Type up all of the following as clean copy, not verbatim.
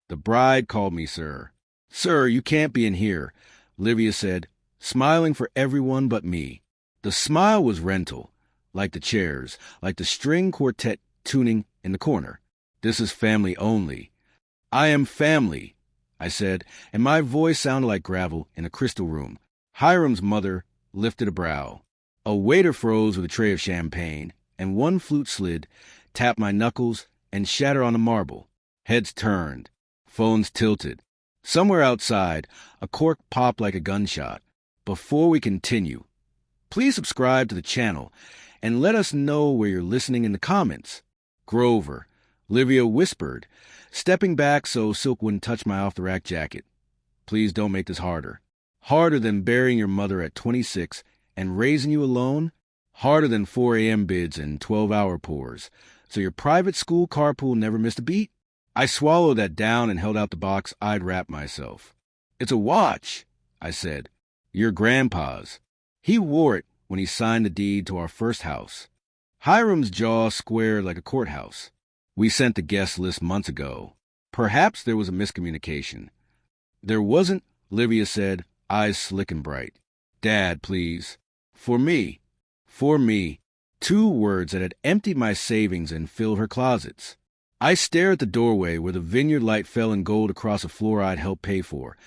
The bride called me sir. Sir, you can't be in here, Livia said, smiling for everyone but me. The smile was rental, like the chairs, like the string quartet tuning in the corner. This is family only. I am family, I said, and my voice sounded like gravel in a crystal room. Hiram's mother lifted a brow. A waiter froze with a tray of champagne, and one flute slid, tapped my knuckles, and shattered on the marble. Heads turned. Phones tilted. Somewhere outside, a cork popped like a gunshot. Before we continue, please subscribe to the channel and let us know where you're listening in the comments. Grover, Livia whispered, stepping back so Silk wouldn't touch my off-the-rack jacket. Please don't make this harder. Harder than burying your mother at 26 and raising you alone? Harder than 4 a.m. bids and 12-hour pours. So your private school carpool never missed a beat? I swallowed that down and held out the box I'd wrapped myself. It's a watch, I said. Your grandpa's. He wore it when he signed the deed to our first house. Hiram's jaw squared like a courthouse. We sent the guest list months ago. Perhaps there was a miscommunication. There wasn't, Livia said, eyes slick and bright. Dad, please. For me. For me. 2 words that had emptied my savings and filled her closets. I stared at the doorway where the vineyard light fell in gold across a floor I'd helped pay for,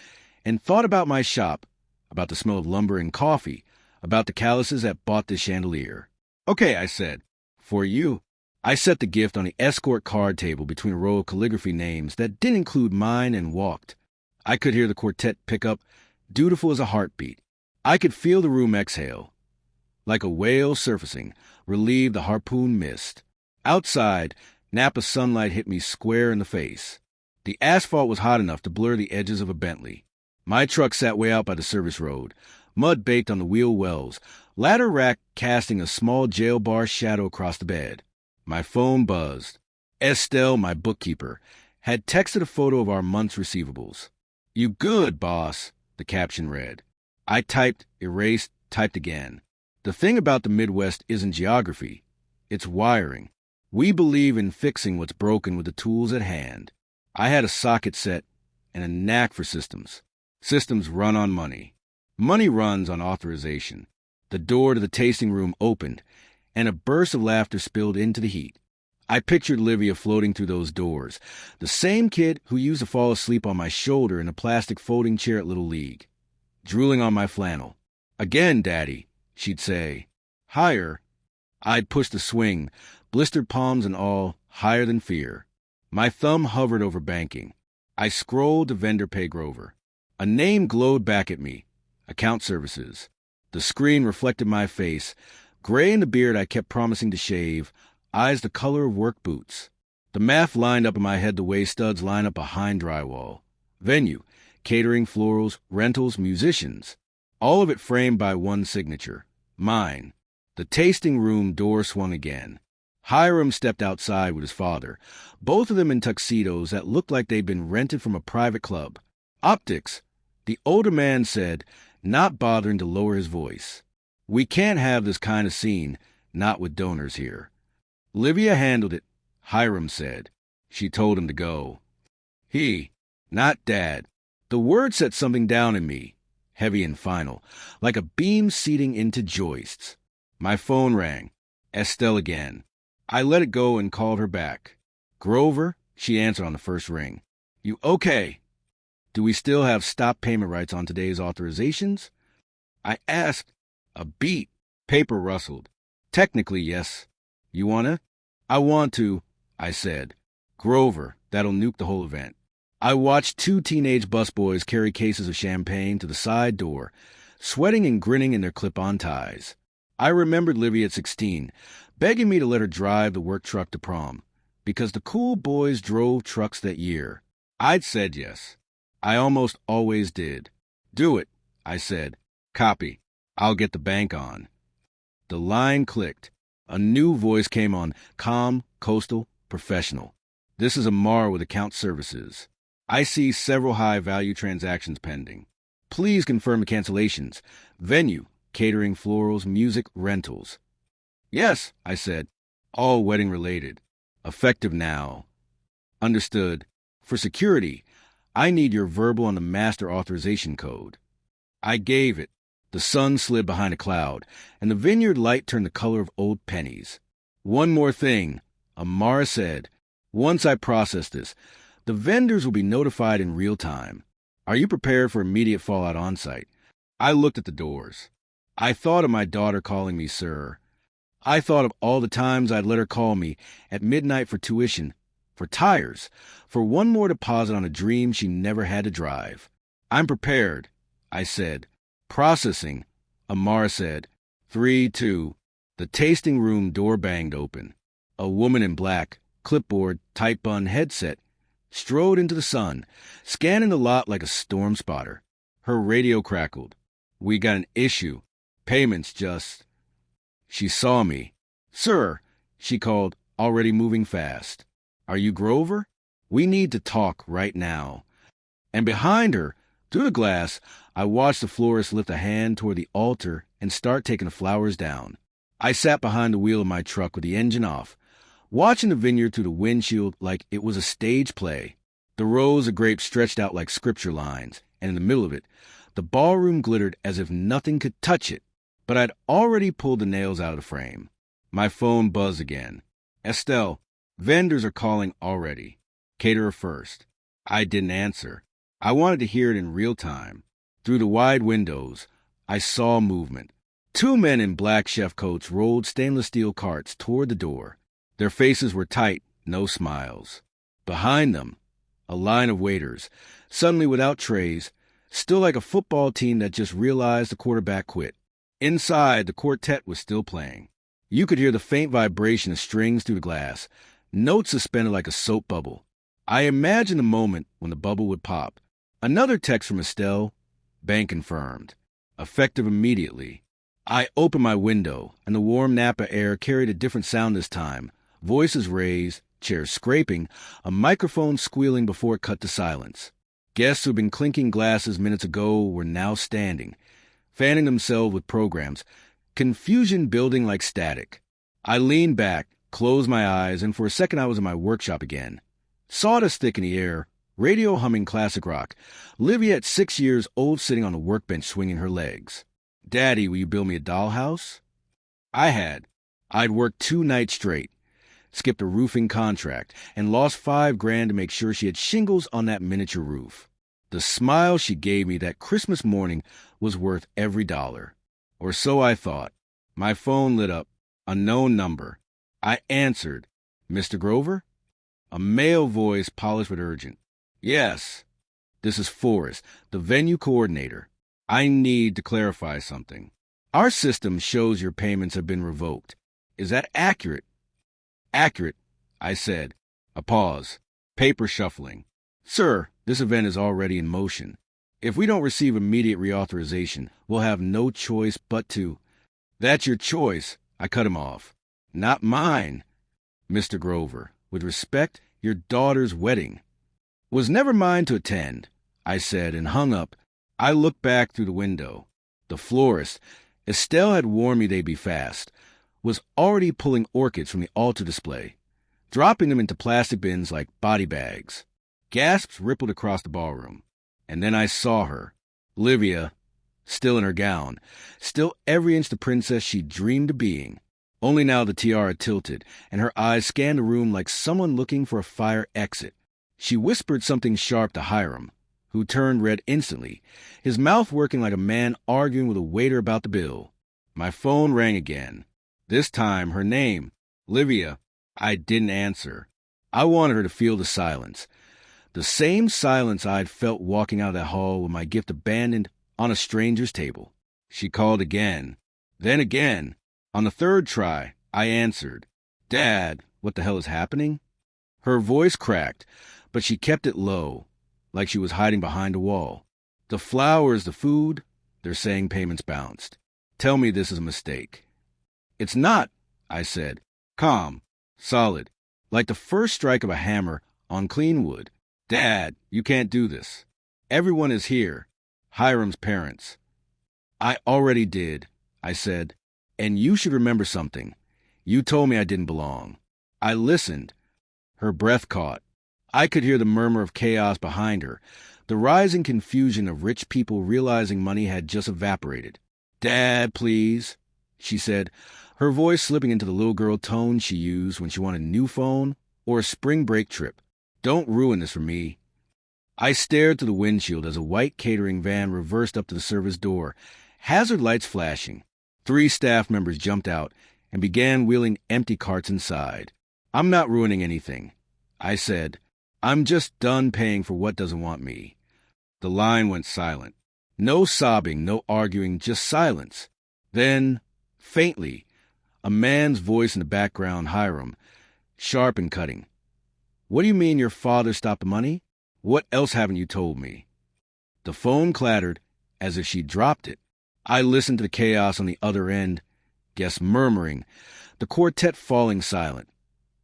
and thought about my shop, about the smell of lumber and coffee, about the calluses that bought this chandelier. Okay, I said. For you. I set the gift on the escort card table between a row of calligraphy names that didn't include mine and walked. I could hear the quartet pick up, dutiful as a heartbeat. I could feel the room exhale. Like a whale surfacing, relieved the harpoon mist. Outside, Napa sunlight hit me square in the face. The asphalt was hot enough to blur the edges of a Bentley. My truck sat way out by the service road, mud baked on the wheel wells, ladder rack casting a small jail bar shadow across the bed. My phone buzzed. Estelle, my bookkeeper, had texted a photo of our month's receivables. You good, boss, the caption read. I typed, erased, typed again. The thing about the Midwest isn't geography. It's wiring. We believe in fixing what's broken with the tools at hand. I had a socket set and a knack for systems. Systems run on money. Money runs on authorization. The door to the tasting room opened, and a burst of laughter spilled into the heat. I pictured Livia floating through those doors, the same kid who used to fall asleep on my shoulder in a plastic folding chair at Little League. Drooling on my flannel. Again, Daddy, she'd say. Higher. I'd push the swing, blistered palms and all, higher than fear. My thumb hovered over banking. I scrolled to vendor pay Grover. A name glowed back at me. Account services. The screen reflected my face, gray in the beard I kept promising to shave, eyes the color of work boots. The math lined up in my head the way studs line up behind drywall. Venue, catering, florals, rentals, musicians. All of it framed by one signature. Mine. The tasting room door swung again. Hiram stepped outside with his father, both of them in tuxedos that looked like they'd been rented from a private club. Optics, the older man said, not bothering to lower his voice. We can't have this kind of scene, not with donors here. Livia handled it, Hiram said. She told him to go. He, not Dad. The word set something down in me, heavy and final, like a beam seating into joists. My phone rang. Estelle again. I let it go and called her back. Grover, she answered on the first ring. You okay? Do we still have stop payment rights on today's authorizations? I asked. A beat. Paper rustled. Technically, yes. You wanna? I want to, I said. Grover, that'll nuke the whole event. I watched 2 teenage busboys carry cases of champagne to the side door, sweating and grinning in their clip-on ties. I remembered Livia at 16, begging me to let her drive the work truck to prom, because the cool boys drove trucks that year. I'd said yes. I almost always did. Do it, I said. Copy. I'll get the bank on. The line clicked. A new voice came on, calm, coastal, professional. This is Amar with account services. I see several high-value transactions pending. Please confirm the cancellations. Venue, catering, florals, music, rentals. Yes, I said. All wedding-related. Effective now. Understood. For security, I need your verbal on the master authorization code. I gave it. The sun slid behind a cloud, and the vineyard light turned the color of old pennies. One more thing, Amara said. Once I process this, the vendors will be notified in real time. Are you prepared for immediate fallout on site? I looked at the doors. I thought of my daughter calling me sir. I thought of all the times I'd let her call me at midnight for tuition, for tires, for one more deposit on a dream she never had to drive. I'm prepared, I said. Processing, Amara said. 3, 2. The tasting room door banged open. A woman in black, clipboard, tight bun headset, strode into the sun, scanning the lot like a storm spotter. Her radio crackled. We got an issue. Payments just... She saw me. Sir, she called, already moving fast. Are you Grover? We need to talk right now. And behind her, through the glass, I watched the florist lift a hand toward the altar and start taking the flowers down. I sat behind the wheel of my truck with the engine off, watching the vineyard through the windshield like it was a stage play. The rows of grapes stretched out like scripture lines, and in the middle of it, the ballroom glittered as if nothing could touch it. But I'd already pulled the nails out of the frame. My phone buzzed again. Estelle, vendors are calling already. Caterer first. I didn't answer. I wanted to hear it in real time. Through the wide windows, I saw movement. 2 men in black chef coats rolled stainless steel carts toward the door. Their faces were tight, no smiles. Behind them, a line of waiters, suddenly without trays, still like a football team that just realized the quarterback quit. Inside, the quartet was still playing. You could hear the faint vibration of strings through the glass, notes suspended like a soap bubble. I imagined the moment when the bubble would pop. Another text from Estelle, bank confirmed. Effective immediately. I opened my window, and the warm Napa air carried a different sound this time. Voices raised, chairs scraping, a microphone squealing before it cut to silence. Guests who'd been clinking glasses minutes ago were now standing, fanning themselves with programs, confusion building like static. I leaned back, closed my eyes, and for a second I was in my workshop again. Sawdust thick in the air, radio humming classic rock, Livia at 6 years old sitting on the workbench swinging her legs. Daddy, will you build me a dollhouse? I had. I'd worked 2 nights straight, skipped a roofing contract, and lost $5,000 to make sure she had shingles on that miniature roof. The smile she gave me that Christmas morning was worth every dollar. Or so I thought. My phone lit up. Unknown number. I answered. Mr. Grover? A male voice, polished but urgent. Yes. This is Forrest, the venue coordinator. I need to clarify something. Our system shows your payments have been revoked. Is that accurate? Accurate, I said. A pause. Paper shuffling. Sir, this event is already in motion. If we don't receive immediate reauthorization, we'll have no choice but to... That's your choice, I cut him off. Not mine. Mr. Grover, with respect, your daughter's wedding was never mine to attend, I said, and hung up. I looked back through the window. The florist, Estelle had warned me they'd be fast, was already pulling orchids from the altar display, dropping them into plastic bins like body bags. Gasps rippled across the ballroom. And then I saw her, Livia, still in her gown, still every inch the princess she dreamed of being. Only now the tiara tilted, and her eyes scanned the room like someone looking for a fire exit. She whispered something sharp to Hiram, who turned red instantly, his mouth working like a man arguing with a waiter about the bill. My phone rang again. This time, her name, Livia. I didn't answer. I wanted her to feel the silence. The same silence I'd felt walking out of that hall with my gift abandoned on a stranger's table. She called again. Then again. On the 3rd try, I answered. Dad, what the hell is happening? Her voice cracked, but she kept it low, like she was hiding behind a wall. The flowers, the food, they're saying payments bounced. Tell me this is a mistake. It's not, I said. Calm, solid, like the first strike of a hammer on clean wood. Dad, you can't do this. Everyone is here. Hiram's parents. I already did, I said. And you should remember something. You told me I didn't belong. I listened. Her breath caught. I could hear the murmur of chaos behind her, the rising confusion of rich people realizing money had just evaporated. "Dad, please," she said, her voice slipping into the little girl tone she used when she wanted a new phone or a spring break trip. "Don't ruin this for me." I stared through the windshield as a white catering van reversed up to the service door, hazard lights flashing. 3 staff members jumped out and began wheeling empty carts inside. "I'm not ruining anything," I said. "I'm just done paying for what doesn't want me." The line went silent. No sobbing, no arguing, just silence. Then, faintly, a man's voice in the background, Hiram, sharp and cutting. "What do you mean your father stopped the money? What else haven't you told me?" The phone clattered as if she dropped it. I listened to the chaos on the other end, guests murmuring, the quartet falling silent,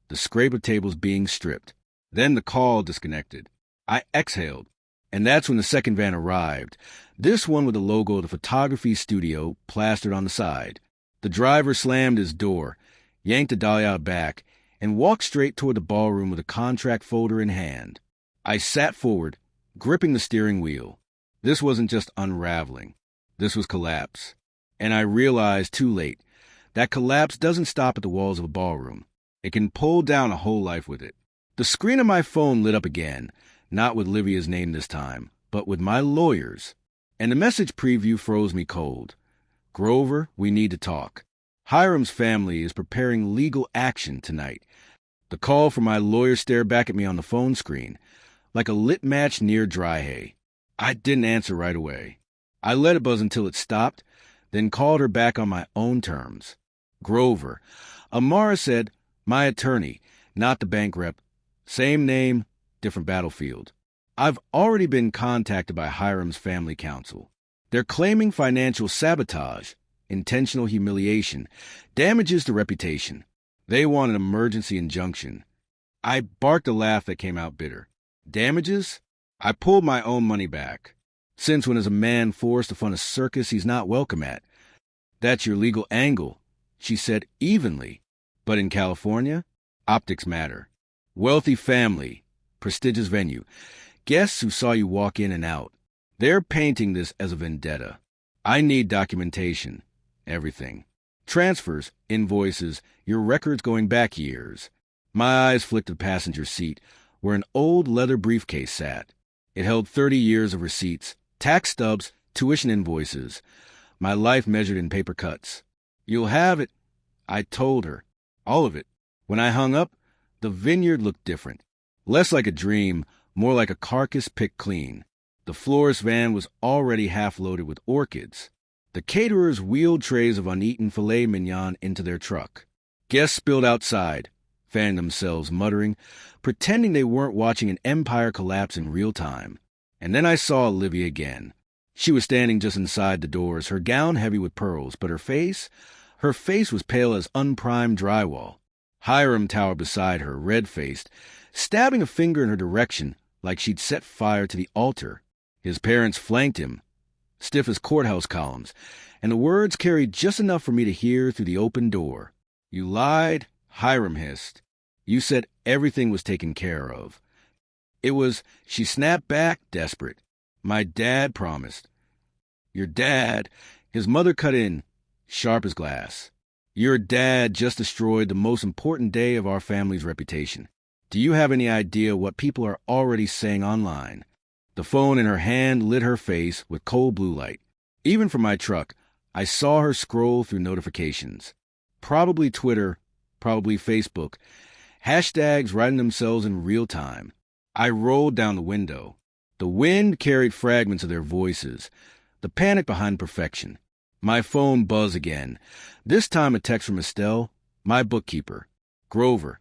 the scrape of tables being stripped. Then the call disconnected. I exhaled, and that's when the second van arrived, this one with the logo of the photography studio plastered on the side. The driver slammed his door, yanked the Dahlia back, and walked straight toward the ballroom with a contract folder in hand. I sat forward, gripping the steering wheel. This wasn't just unraveling. This was collapse. And I realized too late that collapse doesn't stop at the walls of a ballroom. It can pull down a whole life with it. The screen of my phone lit up again, not with Livia's name this time, but with my lawyer's. And the message preview froze me cold. "Grover, we need to talk. Hiram's family is preparing legal action tonight." The call from my lawyer stared back at me on the phone screen, like a lit match near dry hay. I didn't answer right away. I let it buzz until it stopped, then called her back on my own terms. "Grover." Amara said, "My attorney, not the bank rep. Same name, different battlefield. I've already been contacted by Hiram's family counsel. They're claiming financial sabotage, intentional humiliation, damages to reputation. They want an emergency injunction." I barked a laugh that came out bitter. "Damages?" I pulled my own money back. "Since when is a man forced to fund a circus he's not welcome at?" "That's your legal angle," she said evenly. "But in California, optics matter. Wealthy family, prestigious venue, guests who saw you walk in and out. They're painting this as a vendetta. I need documentation. Everything. Transfers, invoices, your records going back years." My eyes flicked to the passenger seat, where an old leather briefcase sat. It held 30 years of receipts, tax stubs, tuition invoices, my life measured in paper cuts. "You'll have it," I told her. "All of it." When I hung up, the vineyard looked different. Less like a dream, more like a carcass picked clean. The florist van was already half loaded with orchids. The caterers wheeled trays of uneaten filet mignon into their truck. Guests spilled outside, fanning themselves, muttering, pretending they weren't watching an empire collapse in real time. And then I saw Olivia again. She was standing just inside the doors, her gown heavy with pearls, but her face was pale as unprimed drywall. Hiram towered beside her, red-faced, stabbing a finger in her direction like she'd set fire to the altar. His parents flanked him, stiff as courthouse columns, and the words carried just enough for me to hear through the open door. "You lied," Hiram hissed. "You said everything was taken care of." "It was," she snapped back, desperate. "My dad promised." "Your dad," his mother cut in, sharp as glass. "Your dad just destroyed the most important day of our family's reputation. Do you have any idea what people are already saying online?" The phone in her hand lit her face with cold blue light. Even from my truck, I saw her scroll through notifications. Probably Twitter, probably Facebook. Hashtags writing themselves in real time. I rolled down the window. The wind carried fragments of their voices, the panic behind perfection. My phone buzzed again. This time a text from Estelle, my bookkeeper. "Grover,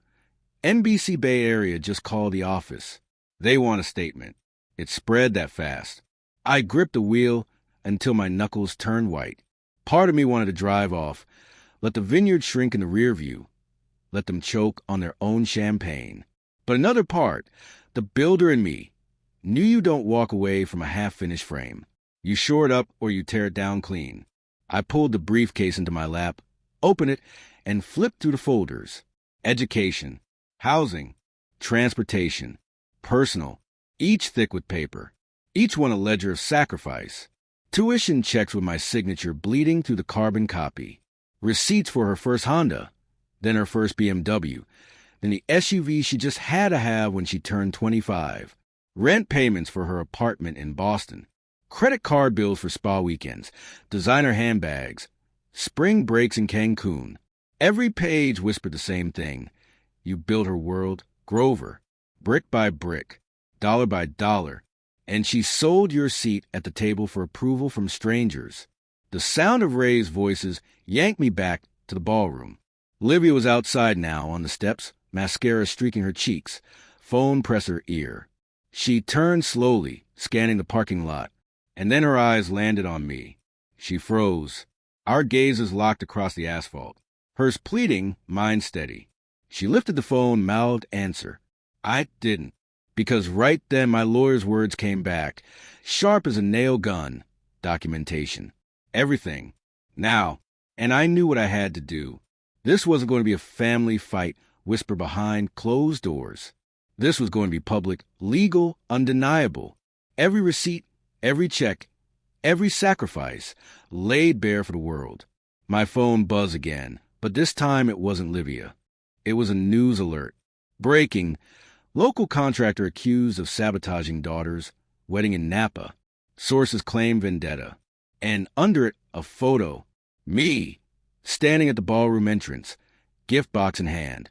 NBC Bay Area just called the office. They want a statement." It spread that fast. I gripped the wheel until my knuckles turned white. Part of me wanted to drive off, let the vineyard shrink in the rear view, let them choke on their own champagne. But another part, the builder in me, knew you don't walk away from a half-finished frame. You shore it up or you tear it down clean. I pulled the briefcase into my lap, opened it, and flipped through the folders. Education, housing, transportation, personal, each thick with paper, each one a ledger of sacrifice. Tuition checks with my signature bleeding through the carbon copy. Receipts for her first Honda, then her first BMW, then the SUV she just had to have when she turned 25. Rent payments for her apartment in Boston. Credit card bills for spa weekends, designer handbags, spring breaks in Cancun. Every page whispered the same thing. You built her world, Grover, brick by brick, dollar by dollar, and she sold your seat at the table for approval from strangers. The sound of Ray's voices yanked me back to the ballroom. Livia was outside now on the steps, mascara streaking her cheeks, phone pressed her ear. She turned slowly, scanning the parking lot, and then her eyes landed on me. She froze. Our gazes locked across the asphalt. Hers pleading, mine steady. She lifted the phone, mouthed answer. I didn't, because right then my lawyer's words came back, sharp as a nail gun. Documentation. Everything. Now. And I knew what I had to do. This wasn't going to be a family fight whispered behind closed doors. This was going to be public, legal, undeniable. Every receipt, every check, every sacrifice laid bare for the world. My phone buzzed again, but this time it wasn't Livia. It was a news alert. Breaking. Local contractor accused of sabotaging daughter's wedding in Napa. Sources claim vendetta. And under it, a photo. Me, standing at the ballroom entrance, gift box in hand,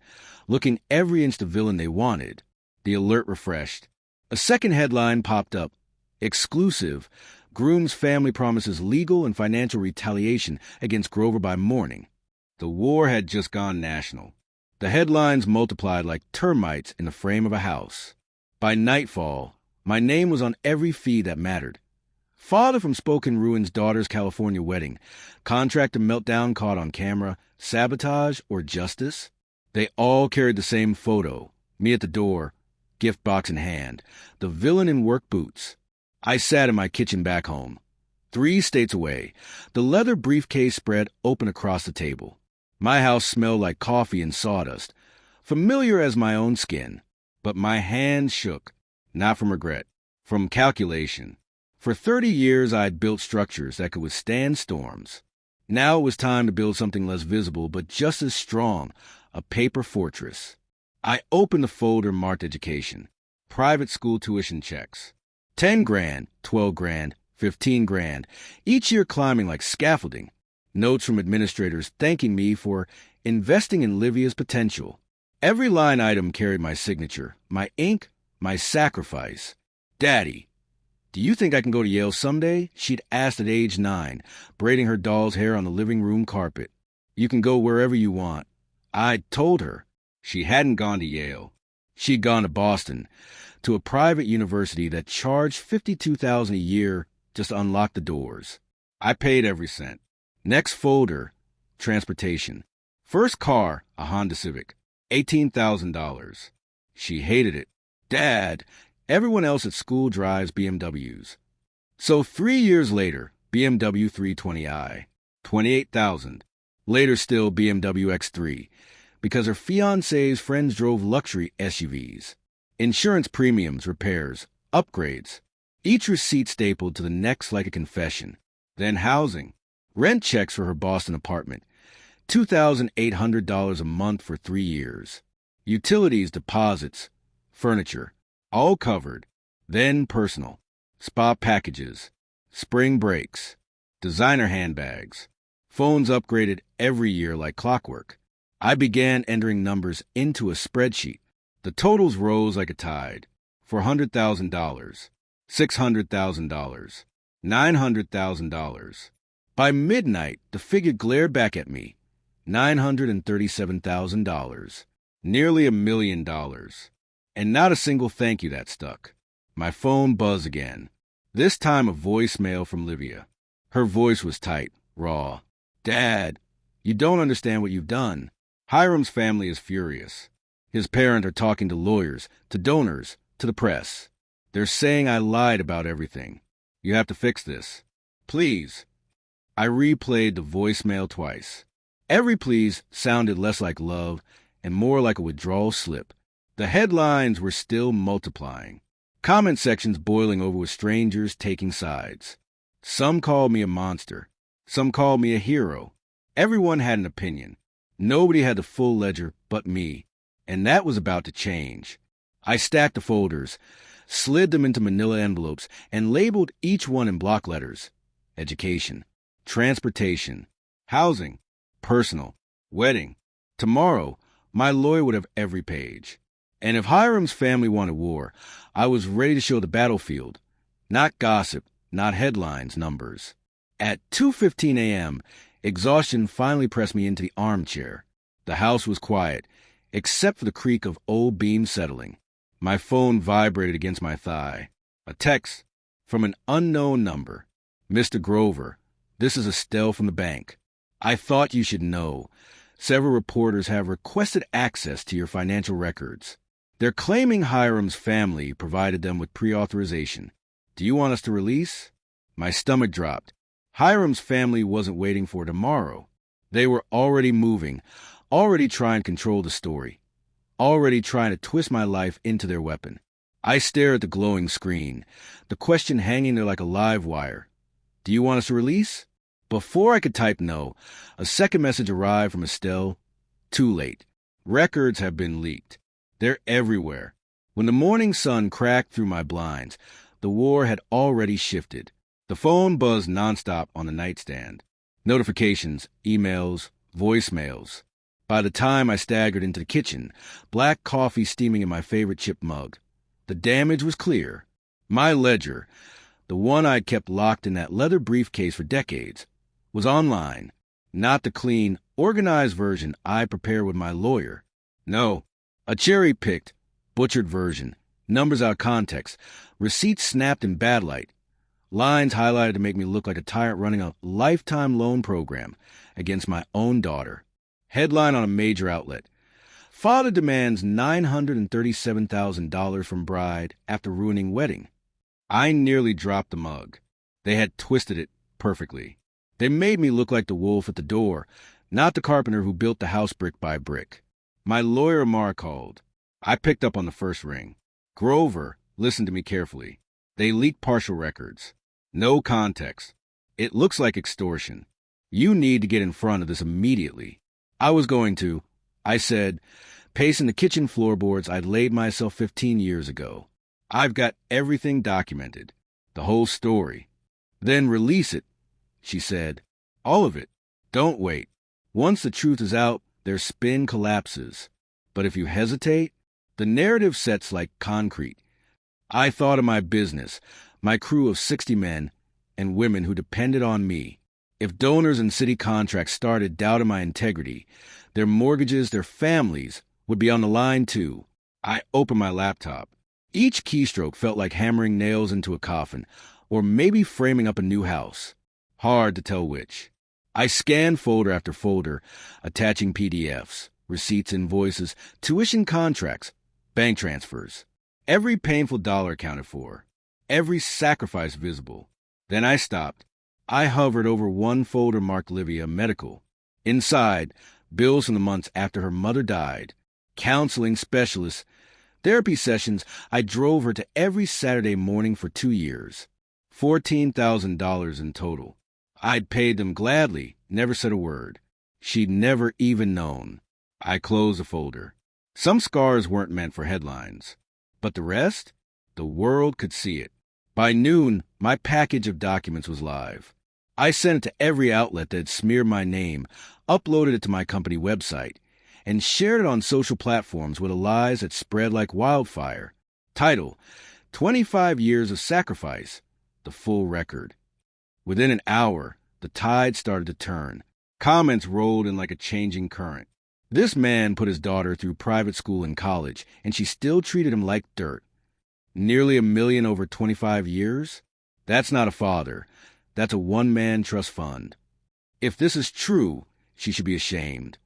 looking every inch the villain they wanted. The alert refreshed. A second headline popped up. Exclusive. Groom's family promises legal and financial retaliation against Grover by morning. The war had just gone national. The headlines multiplied like termites in the frame of a house. By nightfall, my name was on every feed that mattered. Father from Spoken Ruins' daughter's California wedding. Contractor meltdown caught on camera. Sabotage or justice? They all carried the same photo. Me at the door, gift box in hand. The villain in work boots. I sat in my kitchen back home. 3 states away. The leather briefcase spread open across the table. My house smelled like coffee and sawdust, familiar as my own skin. But my hands shook, not from regret, from calculation. For 30 years, I'd built structures that could withstand storms. Now it was time to build something less visible, but just as strong, a paper fortress. I opened the folder marked education. Private school tuition checks. 10 grand, 12 grand, 15 grand, each year climbing like scaffolding. Notes from administrators thanking me for investing in Livia's potential. Every line item carried my signature, my ink, my sacrifice. Daddy, do you think I can go to Yale someday? She'd asked at age 9, braiding her doll's hair on the living room carpet. You can go wherever you want. I'd told her. She hadn't gone to Yale. She'd gone to Boston, to a private university that charged $52,000 a year just to unlock the doors. I paid every cent. Next folder, transportation. First car, a Honda Civic, $18,000. She hated it. Dad, everyone else at school drives BMWs. So 3 years later, BMW 320i, $28,000. Later still BMW X3, because her fiancé's friends drove luxury SUVs. Insurance premiums, repairs, upgrades. Each receipt stapled to the next like a confession. Then housing. Rent checks for her Boston apartment. $2,800 a month for 3 years. Utilities, deposits, furniture. All covered. Then personal. Spa packages. Spring breaks. Designer handbags. Phones upgraded every year like clockwork. I began entering numbers into a spreadsheet. The totals rose like a tide. $400,000. $600,000. $900,000. By midnight, the figure glared back at me. $937,000. Nearly $1 million. And not a single thank you that stuck. My phone buzzed again. This time a voicemail from Livia. Her voice was tight, raw. Dad, you don't understand what you've done. Hiram's family is furious. His parents are talking to lawyers, to donors, to the press. They're saying I lied about everything. You have to fix this. Please. I replayed the voicemail twice. Every please sounded less like love and more like a withdrawal slip. The headlines were still multiplying. Comment sections boiling over with strangers taking sides. Some called me a monster. Some called me a hero. Everyone had an opinion. Nobody had the full ledger but me. And that was about to change. I stacked the folders, slid them into manila envelopes, and labeled each one in block letters. Education, transportation, housing, personal, wedding. Tomorrow, my lawyer would have every page. And if Hiram's family wanted war, I was ready to show the battlefield. Not gossip, not headlines, numbers. At 2:15 a.m., exhaustion finally pressed me into the armchair. The house was quiet, except for the creak of old beams settling. My phone vibrated against my thigh. A text from an unknown number. Mr. Grover, this is Estelle from the bank. I thought you should know. Several reporters have requested access to your financial records. They're claiming Hiram's family provided them with pre-authorization. Do you want us to release? My stomach dropped. Hiram's family wasn't waiting for tomorrow. They were already moving, already trying to control the story, already trying to twist my life into their weapon. I stared at the glowing screen, the question hanging there like a live wire. Do you want us to release? Before I could type no, a second message arrived from Estelle. Too late. Records have been leaked. They're everywhere. When the morning sun cracked through my blinds, the war had already shifted. The phone buzzed nonstop on the nightstand. Notifications, emails, voicemails. By the time I staggered into the kitchen, black coffee steaming in my favorite chip mug. The damage was clear. My ledger, the one I'd kept locked in that leather briefcase for decades, was online. Not the clean, organized version I prepared with my lawyer. No, a cherry-picked, butchered version. Numbers out of context. Receipts snapped in bad light. Lines highlighted to make me look like a tyrant running a lifetime loan program against my own daughter. Headline on a major outlet. Father demands $937,000 from bride after ruining wedding. I nearly dropped the mug. They had twisted it perfectly. They made me look like the wolf at the door, not the carpenter who built the house brick by brick. My lawyer Amar called. I picked up on the first ring. Grover listened to me carefully. They leaked partial records. No context. It looks like extortion. You need to get in front of this immediately. I was going to, I said, pacing the kitchen floorboards I'd laid myself 15 years ago. I've got everything documented. The whole story. Then release it, she said. All of it. Don't wait. Once the truth is out, their spin collapses. But if you hesitate, the narrative sets like concrete. I thought of my business, my crew of 60 men and women who depended on me. If donors and city contracts started doubting my integrity, their mortgages, their families would be on the line too. I opened my laptop. Each keystroke felt like hammering nails into a coffin, or maybe framing up a new house. Hard to tell which. I scanned folder after folder, attaching PDFs, receipts, invoices, tuition contracts, bank transfers. Every painful dollar accounted for. Every sacrifice visible. Then I stopped. I hovered over one folder marked Livia Medical. Inside, bills from the months after her mother died, counseling specialists, therapy sessions. I drove her to every Saturday morning for 2 years. $14,000 in total. I'd paid them gladly, never said a word. She'd never even known. I closed the folder. Some scars weren't meant for headlines. But the rest? The world could see it. By noon, my package of documents was live. I sent it to every outlet that had smeared my name, uploaded it to my company website, and shared it on social platforms where the lies had spread like wildfire. Title, 25 Years of Sacrifice, the full record. Within an hour, the tide started to turn. Comments rolled in like a changing current. This man put his daughter through private school and college, and she still treated him like dirt. Nearly $1 million over 25 years? That's not a father. That's a one-man trust fund. If this is true, she should be ashamed.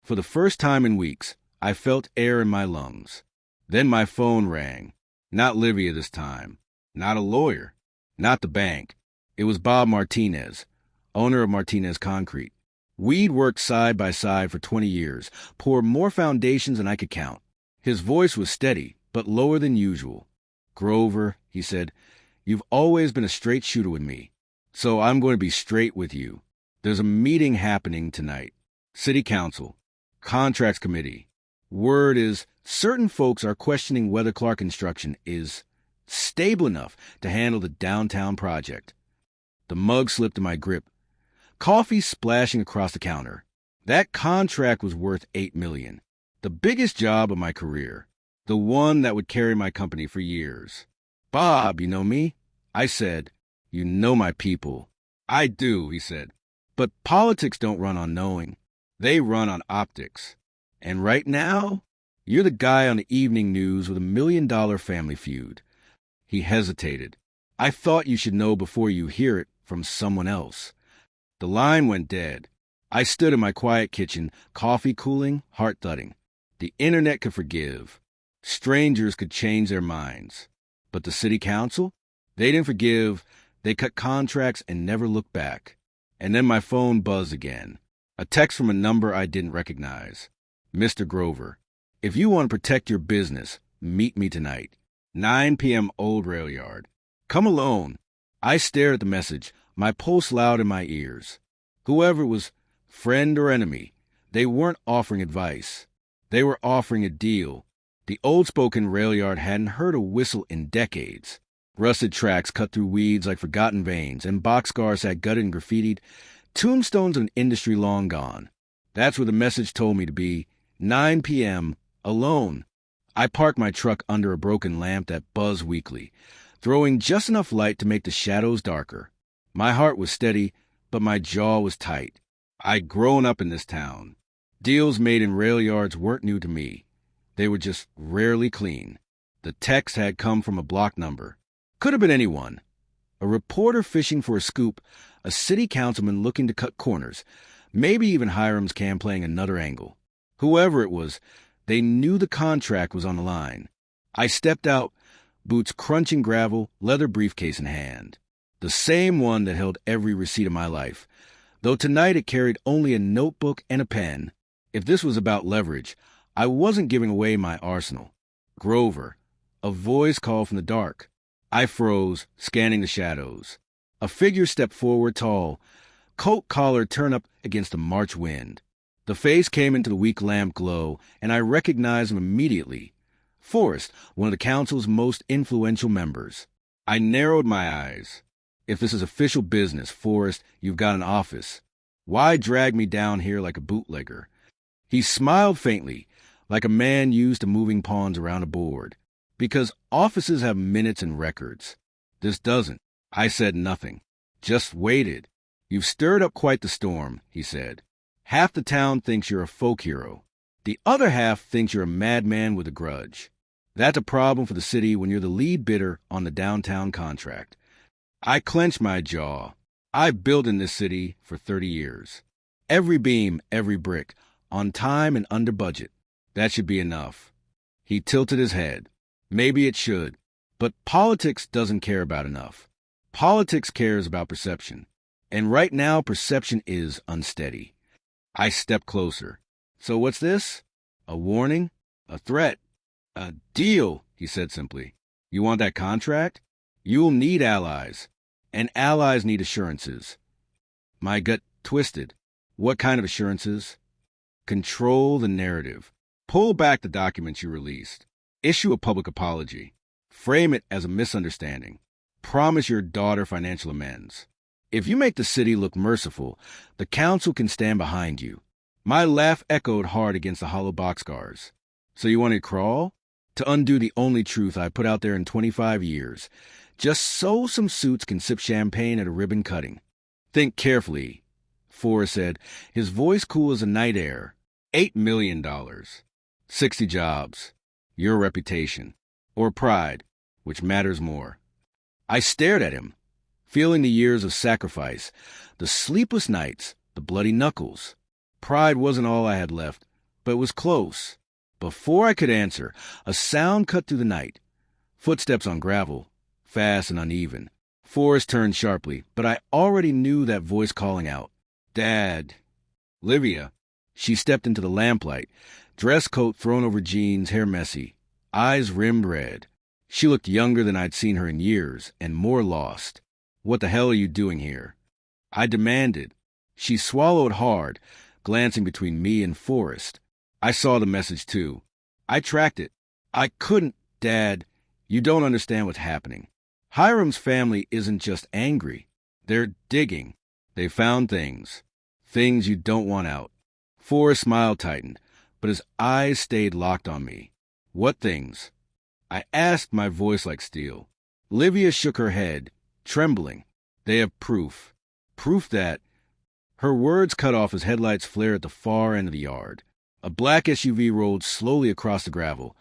For the first time in weeks, I felt air in my lungs. Then my phone rang. Not Livia this time. Not a lawyer. Not the bank. It was Bob Martinez, owner of Martinez Concrete. We'd worked side by side for 20 years, poured more foundations than I could count. His voice was steady, but lower than usual. "Grover," he said, "you've always been a straight shooter with me, so I'm going to be straight with you. There's a meeting happening tonight. City Council, Contracts Committee. Word is certain folks are questioning whether Clark Construction is stable enough to handle the downtown project." The mug slipped in my grip, coffee splashing across the counter. That contract was worth $8 million. The biggest job of my career. The one that would carry my company for years. "Bob, you know me?" I said. "You know my people." "I do," he said. "But politics don't run on knowing. They run on optics. And right now, you're the guy on the evening news with $1 million family feud." He hesitated. "I thought you should know before you hear it from someone else." The line went dead. I stood in my quiet kitchen, coffee cooling, heart thudding. The internet could forgive. Strangers could change their minds. But the city council? They didn't forgive. They cut contracts and never looked back. And then my phone buzzed again. A text from a number I didn't recognize. "Mr. Grover, if you want to protect your business, meet me tonight. 9 p.m. Old Rail Yard. Come alone." I stared at the message, my pulse loud in my ears. Whoever it was, friend or enemy, they weren't offering advice. They were offering a deal. The old-spoken rail yard hadn't heard a whistle in decades. Rusted tracks cut through weeds like forgotten veins, and boxcars sat gutted and graffitied, tombstones of an industry long gone. That's where the message told me to be. 9 p.m., alone. I parked my truck under a broken lamp that buzzed weakly, throwing just enough light to make the shadows darker. My heart was steady, but my jaw was tight. I'd grown up in this town. Deals made in rail yards weren't new to me. They were just rarely clean. The text had come from a block number. Could have been anyone. A reporter fishing for a scoop, a city councilman looking to cut corners, maybe even Hiram's Cam playing another angle. Whoever it was, they knew the contract was on the line. I stepped out, boots crunching gravel, leather briefcase in hand. The same one that held every receipt of my life, though tonight it carried only a notebook and a pen. If this was about leverage, I wasn't giving away my arsenal. "Grover." A voice called from the dark. I froze, scanning the shadows. A figure stepped forward tall, coat collar turned up against the March wind. The face came into the weak lamp glow, and I recognized him immediately. Forrest, one of the council's most influential members. I narrowed my eyes. "If this is official business, Forrest, you've got an office. Why drag me down here like a bootlegger?" He smiled faintly, like a man used to moving pawns around a board. "Because offices have minutes and records. This doesn't." I said nothing, just waited. "You've stirred up quite the storm," he said. "Half the town thinks you're a folk hero. The other half thinks you're a madman with a grudge. That's a problem for the city when you're the lead bidder on the downtown contract." I clenched my jaw. I've built in this city for 30 years. Every beam, every brick, on time and under budget. That should be enough. He tilted his head. Maybe it should. But politics doesn't care about enough. Politics cares about perception. And right now, perception is unsteady. I stepped closer. "So what's this? A warning? A threat? A deal," he said simply. "You want that contract? You'll need allies. And allies need assurances." My gut twisted. What kind of assurances? Control the narrative. Pull back the documents you released. Issue a public apology. Frame it as a misunderstanding. Promise your daughter financial amends. If you make the city look merciful, the council can stand behind you. My laugh echoed hard against the hollow boxcars. "So you want to crawl?" To undo the only truth I put out there in 25 years. Just so some suits can sip champagne at a ribbon cutting. "Think carefully," Forrest said, his voice cool as the night air. $8 million. 60 jobs. Your reputation. Or pride, which matters more. I stared at him, feeling the years of sacrifice, the sleepless nights, the bloody knuckles. Pride wasn't all I had left, but it was close. Before I could answer, a sound cut through the night. Footsteps on gravel, fast and uneven. Forrest turned sharply, but I already knew that voice calling out. "Dad." "Livia." She stepped into the lamplight, dress coat thrown over jeans, hair messy, eyes rimmed red. She looked younger than I'd seen her in years, and more lost. "What the hell are you doing here?" I demanded. She swallowed hard, glancing between me and Forrest. I saw the message, too. I tracked it. "I couldn't, Dad. You don't understand what's happening. Hiram's family isn't just angry. They're digging. They found things. Things you don't want out." Forrest's smile tightened, but his eyes stayed locked on me. "What things?" I asked, my voice like steel. Livia shook her head, trembling. "They have proof. Proof that—" Her words cut off as headlights flared at the far end of the yard. A black SUV rolled slowly across the gravel,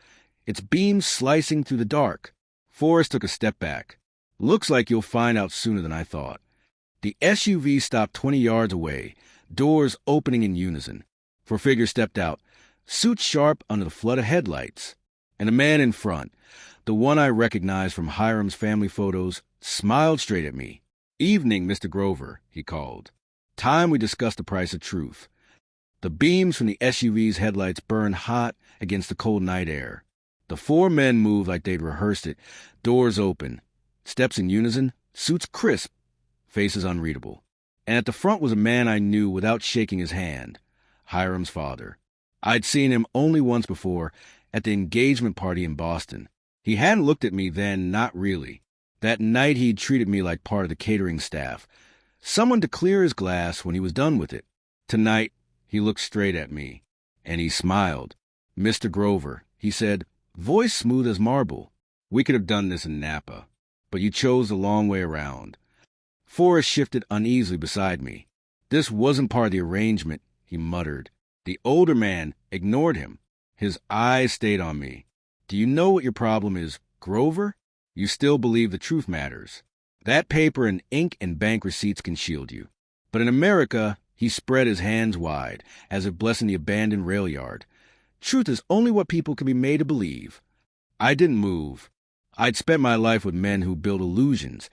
its beams slicing through the dark. Forrest took a step back. "Looks like you'll find out sooner than I thought." The SUV stopped 20 yards away, doors opening in unison. Four figures stepped out, suits sharp under the flood of headlights. And a man in front, the one I recognized from Hiram's family photos, smiled straight at me. "Evening, Mr. Grover," he called. "Time we discussed the price of truth." The beams from the SUV's headlights burned hot against the cold night air. The four men moved like they'd rehearsed it, doors open, steps in unison, suits crisp, faces unreadable. And at the front was a man I knew without shaking his hand, Hiram's father. I'd seen him only once before, at the engagement party in Boston. He hadn't looked at me then, not really. That night he'd treated me like part of the catering staff, someone to clear his glass when he was done with it. Tonight, he looked straight at me, and he smiled. "Mr. Grover," he said, voice smooth as marble, "we could have done this in Napa, but you chose the long way around." Forrest shifted uneasily beside me. "This wasn't part of the arrangement," he muttered. The older man ignored him. His eyes stayed on me. "Do you know what your problem is, Grover? You still believe the truth matters. That paper and ink and bank receipts can shield you. But in America," he spread his hands wide, as if blessing the abandoned rail yard, "truth is only what people can be made to believe." I didn't move. I'd spent my life with men who built illusions,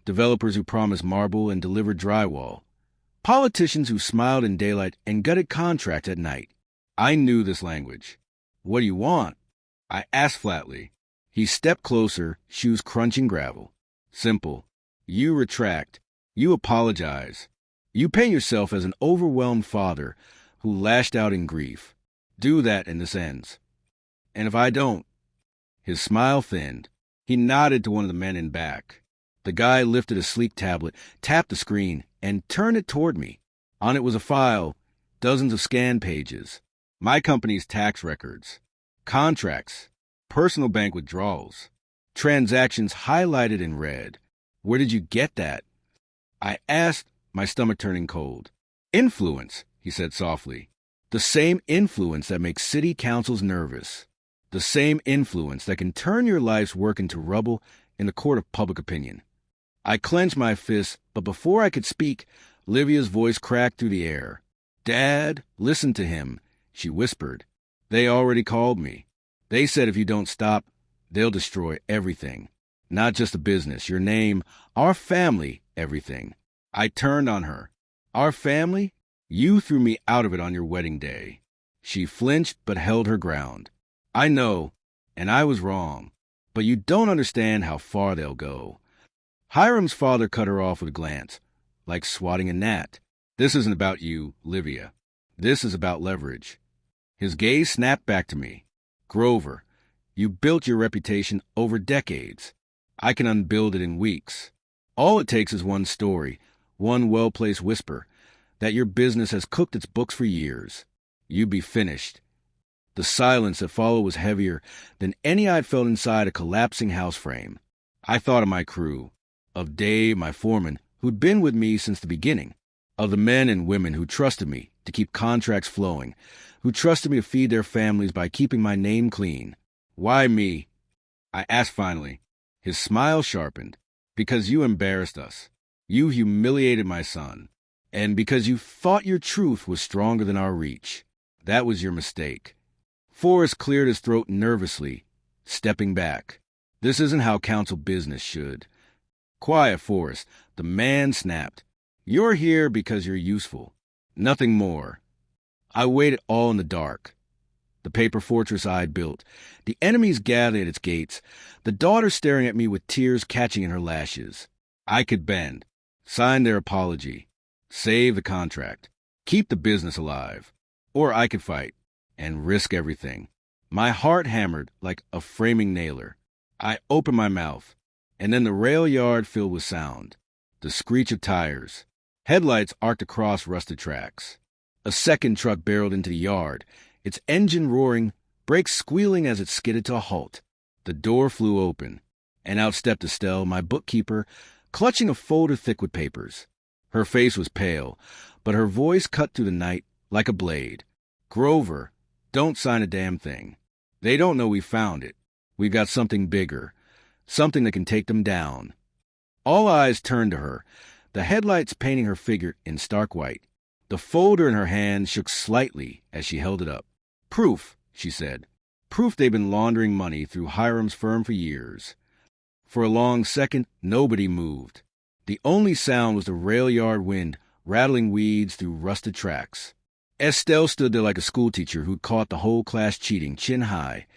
developers who promised marble and delivered drywall, politicians who smiled in daylight and gutted contracts at night. I knew this language. "What do you want?" I asked flatly. He stepped closer, shoes crunching gravel. "Simple. You retract. You apologize. You paint yourself as an overwhelmed father who lashed out in grief. Do that and this ends." "And if I don't?" His smile thinned. He nodded to one of the men in back. The guy lifted a sleek tablet, tapped the screen, and turned it toward me. On it was a file, dozens of scan pages. My company's tax records, contracts, personal bank withdrawals, transactions highlighted in red. "Where did you get that?" I asked, my stomach turning cold. "Influence," he said softly. "The same influence that makes city councils nervous. The same influence that can turn your life's work into rubble in the court of public opinion." I clenched my fist, but before I could speak, Livia's voice cracked through the air. "Dad, listen to him," she whispered. "They already called me. They said if you don't stop, they'll destroy everything. Not just the business, your name, our family, everything." I turned on her. "Our family? You threw me out of it on your wedding day." She flinched but held her ground. "I know, and I was wrong. But you don't understand how far they'll go." Hiram's father cut her off with a glance, like swatting a gnat. "This isn't about you, Livia. This is about leverage." His gaze snapped back to me. "Grover, you built your reputation over decades. I can unbuild it in weeks. All it takes is one story, one well-placed whisper, that your business has cooked its books for years. You'd be finished." The silence that followed was heavier than any I'd felt inside a collapsing house frame. I thought of my crew, of Dave, my foreman, who'd been with me since the beginning, of the men and women who trusted me to keep contracts flowing, who trusted me to feed their families by keeping my name clean. "Why me?" I asked finally. His smile sharpened. "Because you embarrassed us. You humiliated my son. And because you thought your truth was stronger than our reach. That was your mistake." Forrest cleared his throat nervously, stepping back. "This isn't how council business should." "Quiet, Forrest," the man snapped. "You're here because you're useful. Nothing more." I waited all in the dark. The paper fortress I had built. The enemies gathered at its gates, the daughter staring at me with tears catching in her lashes. I could bend, sign their apology, save the contract, keep the business alive. Or I could fight and risk everything. My heart hammered like a framing nailer. I opened my mouth, and then the rail yard filled with sound. The screech of tires. Headlights arced across rusted tracks. A second truck barreled into the yard, its engine roaring, brakes squealing as it skidded to a halt. The door flew open, and out stepped Estelle, my bookkeeper, clutching a folder thick with papers. Her face was pale, but her voice cut through the night like a blade. "Grover, don't sign a damn thing. They don't know we found it. We've got something bigger, something that can take them down." All eyes turned to her, the headlights painting her figure in stark white. The folder in her hand shook slightly as she held it up. "Proof," she said. "Proof they've been laundering money through Hiram's firm for years." For a long second, nobody moved. The only sound was the rail yard wind rattling weeds through rusted tracks. Estelle stood there like a schoolteacher who'd caught the whole class cheating, chin high,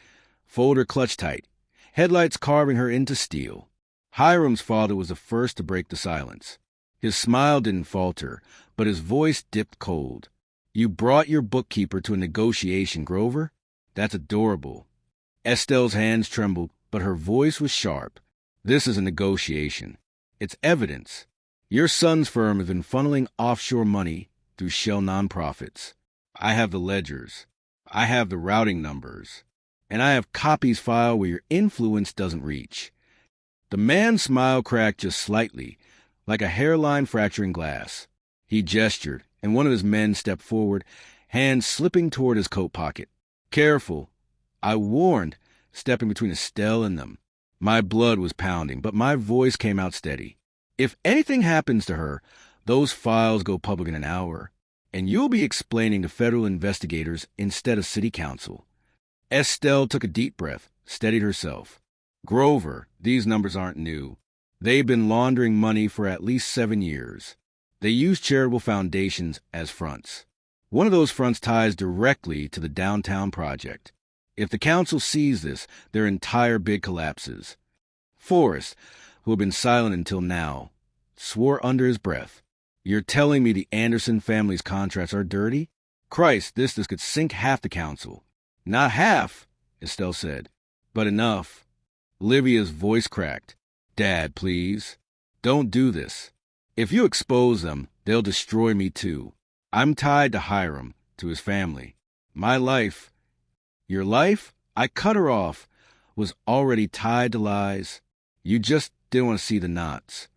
folder clutched tight, headlights carving her into steel. Hiram's father was the first to break the silence. His smile didn't falter, but his voice dipped cold. "You brought your bookkeeper to a negotiation, Grover? That's adorable." Estelle's hands trembled, but her voice was sharp. "This is a negotiation. It's evidence. Your son's firm has been funneling offshore money through shell nonprofits. I have the ledgers. I have the routing numbers. And I have copies filed where your influence doesn't reach." The man's smile cracked just slightly, like a hairline fracturing glass. He gestured, and one of his men stepped forward, hands slipping toward his coat pocket. "Careful," I warned, stepping between Estelle and them. My blood was pounding, but my voice came out steady. "If anything happens to her, those files go public in an hour, and you'll be explaining to federal investigators instead of city council." Estelle took a deep breath, steadied herself. "Grover, these numbers aren't new. They've been laundering money for at least 7 years. They use charitable foundations as fronts. One of those fronts ties directly to the downtown project. If the council sees this, their entire bid collapses." Forrest, who had been silent until now, swore under his breath. "You're telling me the Anderson family's contracts are dirty? Christ, this could sink half the council." "Not half," Estelle said, "but enough." Livia's voice cracked. "Dad, please. Don't do this. If you expose them, they'll destroy me too. I'm tied to Hiram, to his family. My life—" "Your life?" I cut her off. "Was already tied to lies. You just didn't want to see the knots."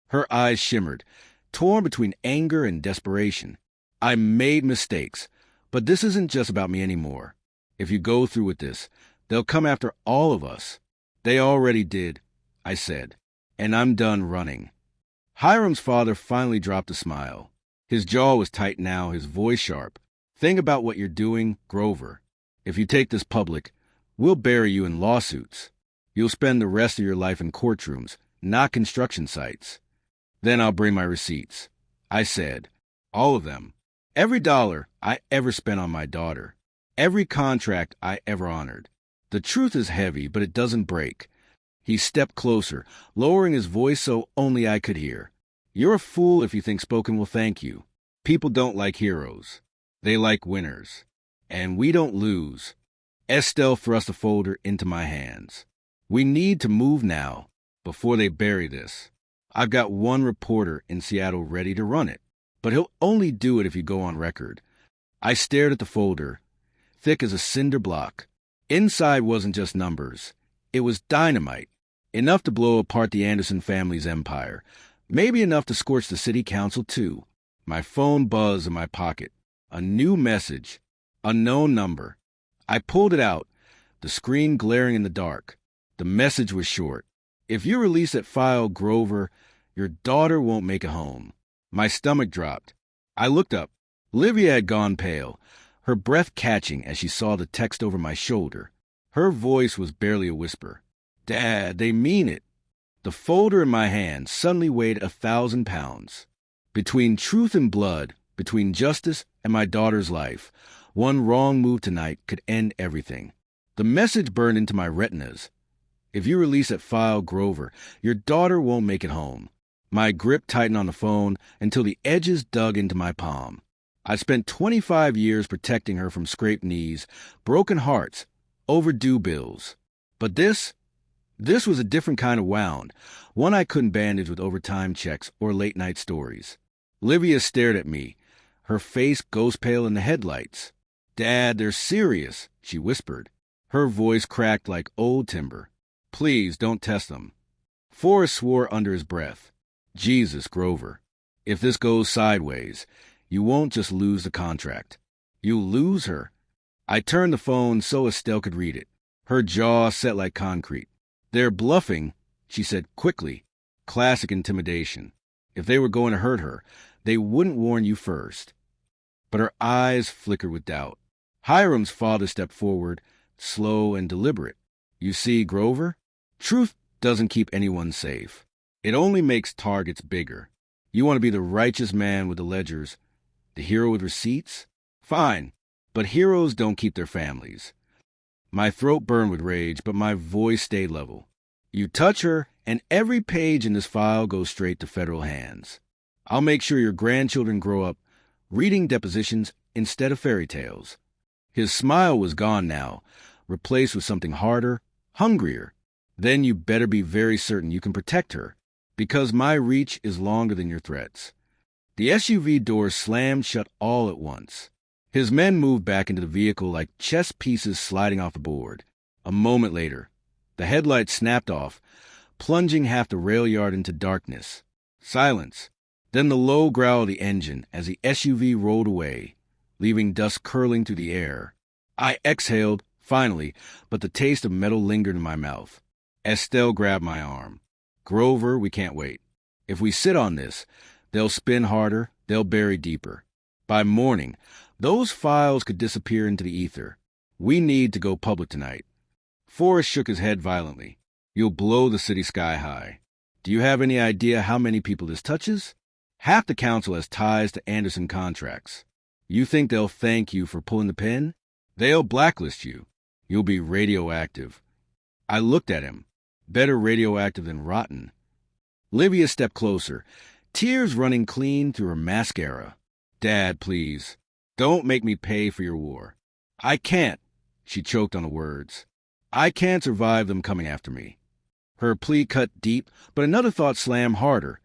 Her eyes shimmered, torn between anger and desperation. "I made mistakes, but this isn't just about me anymore. If you go through with this, they'll come after all of us." "They already did," I said, "and I'm done running." Hiram's father finally dropped a smile. His jaw was tight now, his voice sharp. "Think about what you're doing, Grover. If you take this public, we'll bury you in lawsuits. You'll spend the rest of your life in courtrooms, not construction sites. Then I'll bring my receipts." I said, "All of them. Every dollar I ever spent on my daughter. Every contract I ever honored. The truth is heavy, but it doesn't break." He stepped closer, lowering his voice so only I could hear. "You're a fool if you think Spoken will thank you. People don't like heroes. They like winners. And we don't lose." Estelle thrust the folder into my hands. "We need to move now, before they bury this. I've got one reporter in Seattle ready to run it, but he'll only do it if you go on record." I stared at the folder, thick as a cinder block. Inside wasn't just numbers. It was dynamite, enough to blow apart the Anderson family's empire, maybe enough to scorch the city council too. My phone buzzed in my pocket. A new message. Unknown number. I pulled it out, the screen glaring in the dark. The message was short. "If you release that file, Grover, your daughter won't make it home." My stomach dropped. I looked up. Livia had gone pale, her breath catching as she saw the text over my shoulder. Her voice was barely a whisper. "Dad, they mean it." The folder in my hand suddenly weighed 1,000 pounds. Between truth and blood, between justice and my daughter's life. One wrong move tonight could end everything. The message burned into my retinas. If you release that file, Grover, your daughter won't make it home. My grip tightened on the phone until the edges dug into my palm. I spent 25 years protecting her from scraped knees, broken hearts, overdue bills. But this was a different kind of wound, one I couldn't bandage with overtime checks or late-night stories. Livia stared at me, her face ghost pale in the headlights. "Dad, they're serious," she whispered. Her voice cracked like old timber. "Please, don't test them." Forrest swore under his breath. "Jesus, Grover, if this goes sideways, you won't just lose the contract. You'll lose her." I turned the phone so Estelle could read it. Her jaw set like concrete. "They're bluffing," she said quickly. Classic intimidation. If they were going to hurt her, they wouldn't warn you first. But her eyes flickered with doubt. Hiram's father stepped forward, slow and deliberate. "You see, Grover, truth doesn't keep anyone safe. It only makes targets bigger. You want to be the righteous man with the ledgers, the hero with receipts? Fine, but heroes don't keep their families." My throat burned with rage, but my voice stayed level. "You touch her, and every page in this file goes straight to federal hands. I'll make sure your grandchildren grow up reading depositions instead of fairy tales." His smile was gone now, replaced with something harder, hungrier. "Then you better be very certain you can protect her, because my reach is longer than your threats." The SUV doors slammed shut all at once. His men moved back into the vehicle like chess pieces sliding off the board. A moment later, the headlights snapped off, plunging half the rail yard into darkness. Silence. Then the low growl of the engine as the SUV rolled away, leaving dust curling through the air. I exhaled, finally, but the taste of metal lingered in my mouth. Estelle grabbed my arm. "Grover, we can't wait. If we sit on this, they'll spin harder, they'll bury deeper. By morning, those files could disappear into the ether. We need to go public tonight." Forrest shook his head violently. "You'll blow the city sky high. Do you have any idea how many people this touches? Half the council has ties to Anderson contracts. You think they'll thank you for pulling the pin? They'll blacklist you. You'll be radioactive." I looked at him. Better radioactive than rotten. Livia stepped closer, tears running clean through her mascara. "Dad, please. Don't make me pay for your war. I can't." She choked on the words. "I can't survive them coming after me." Her plea cut deep, but another thought slammed harder.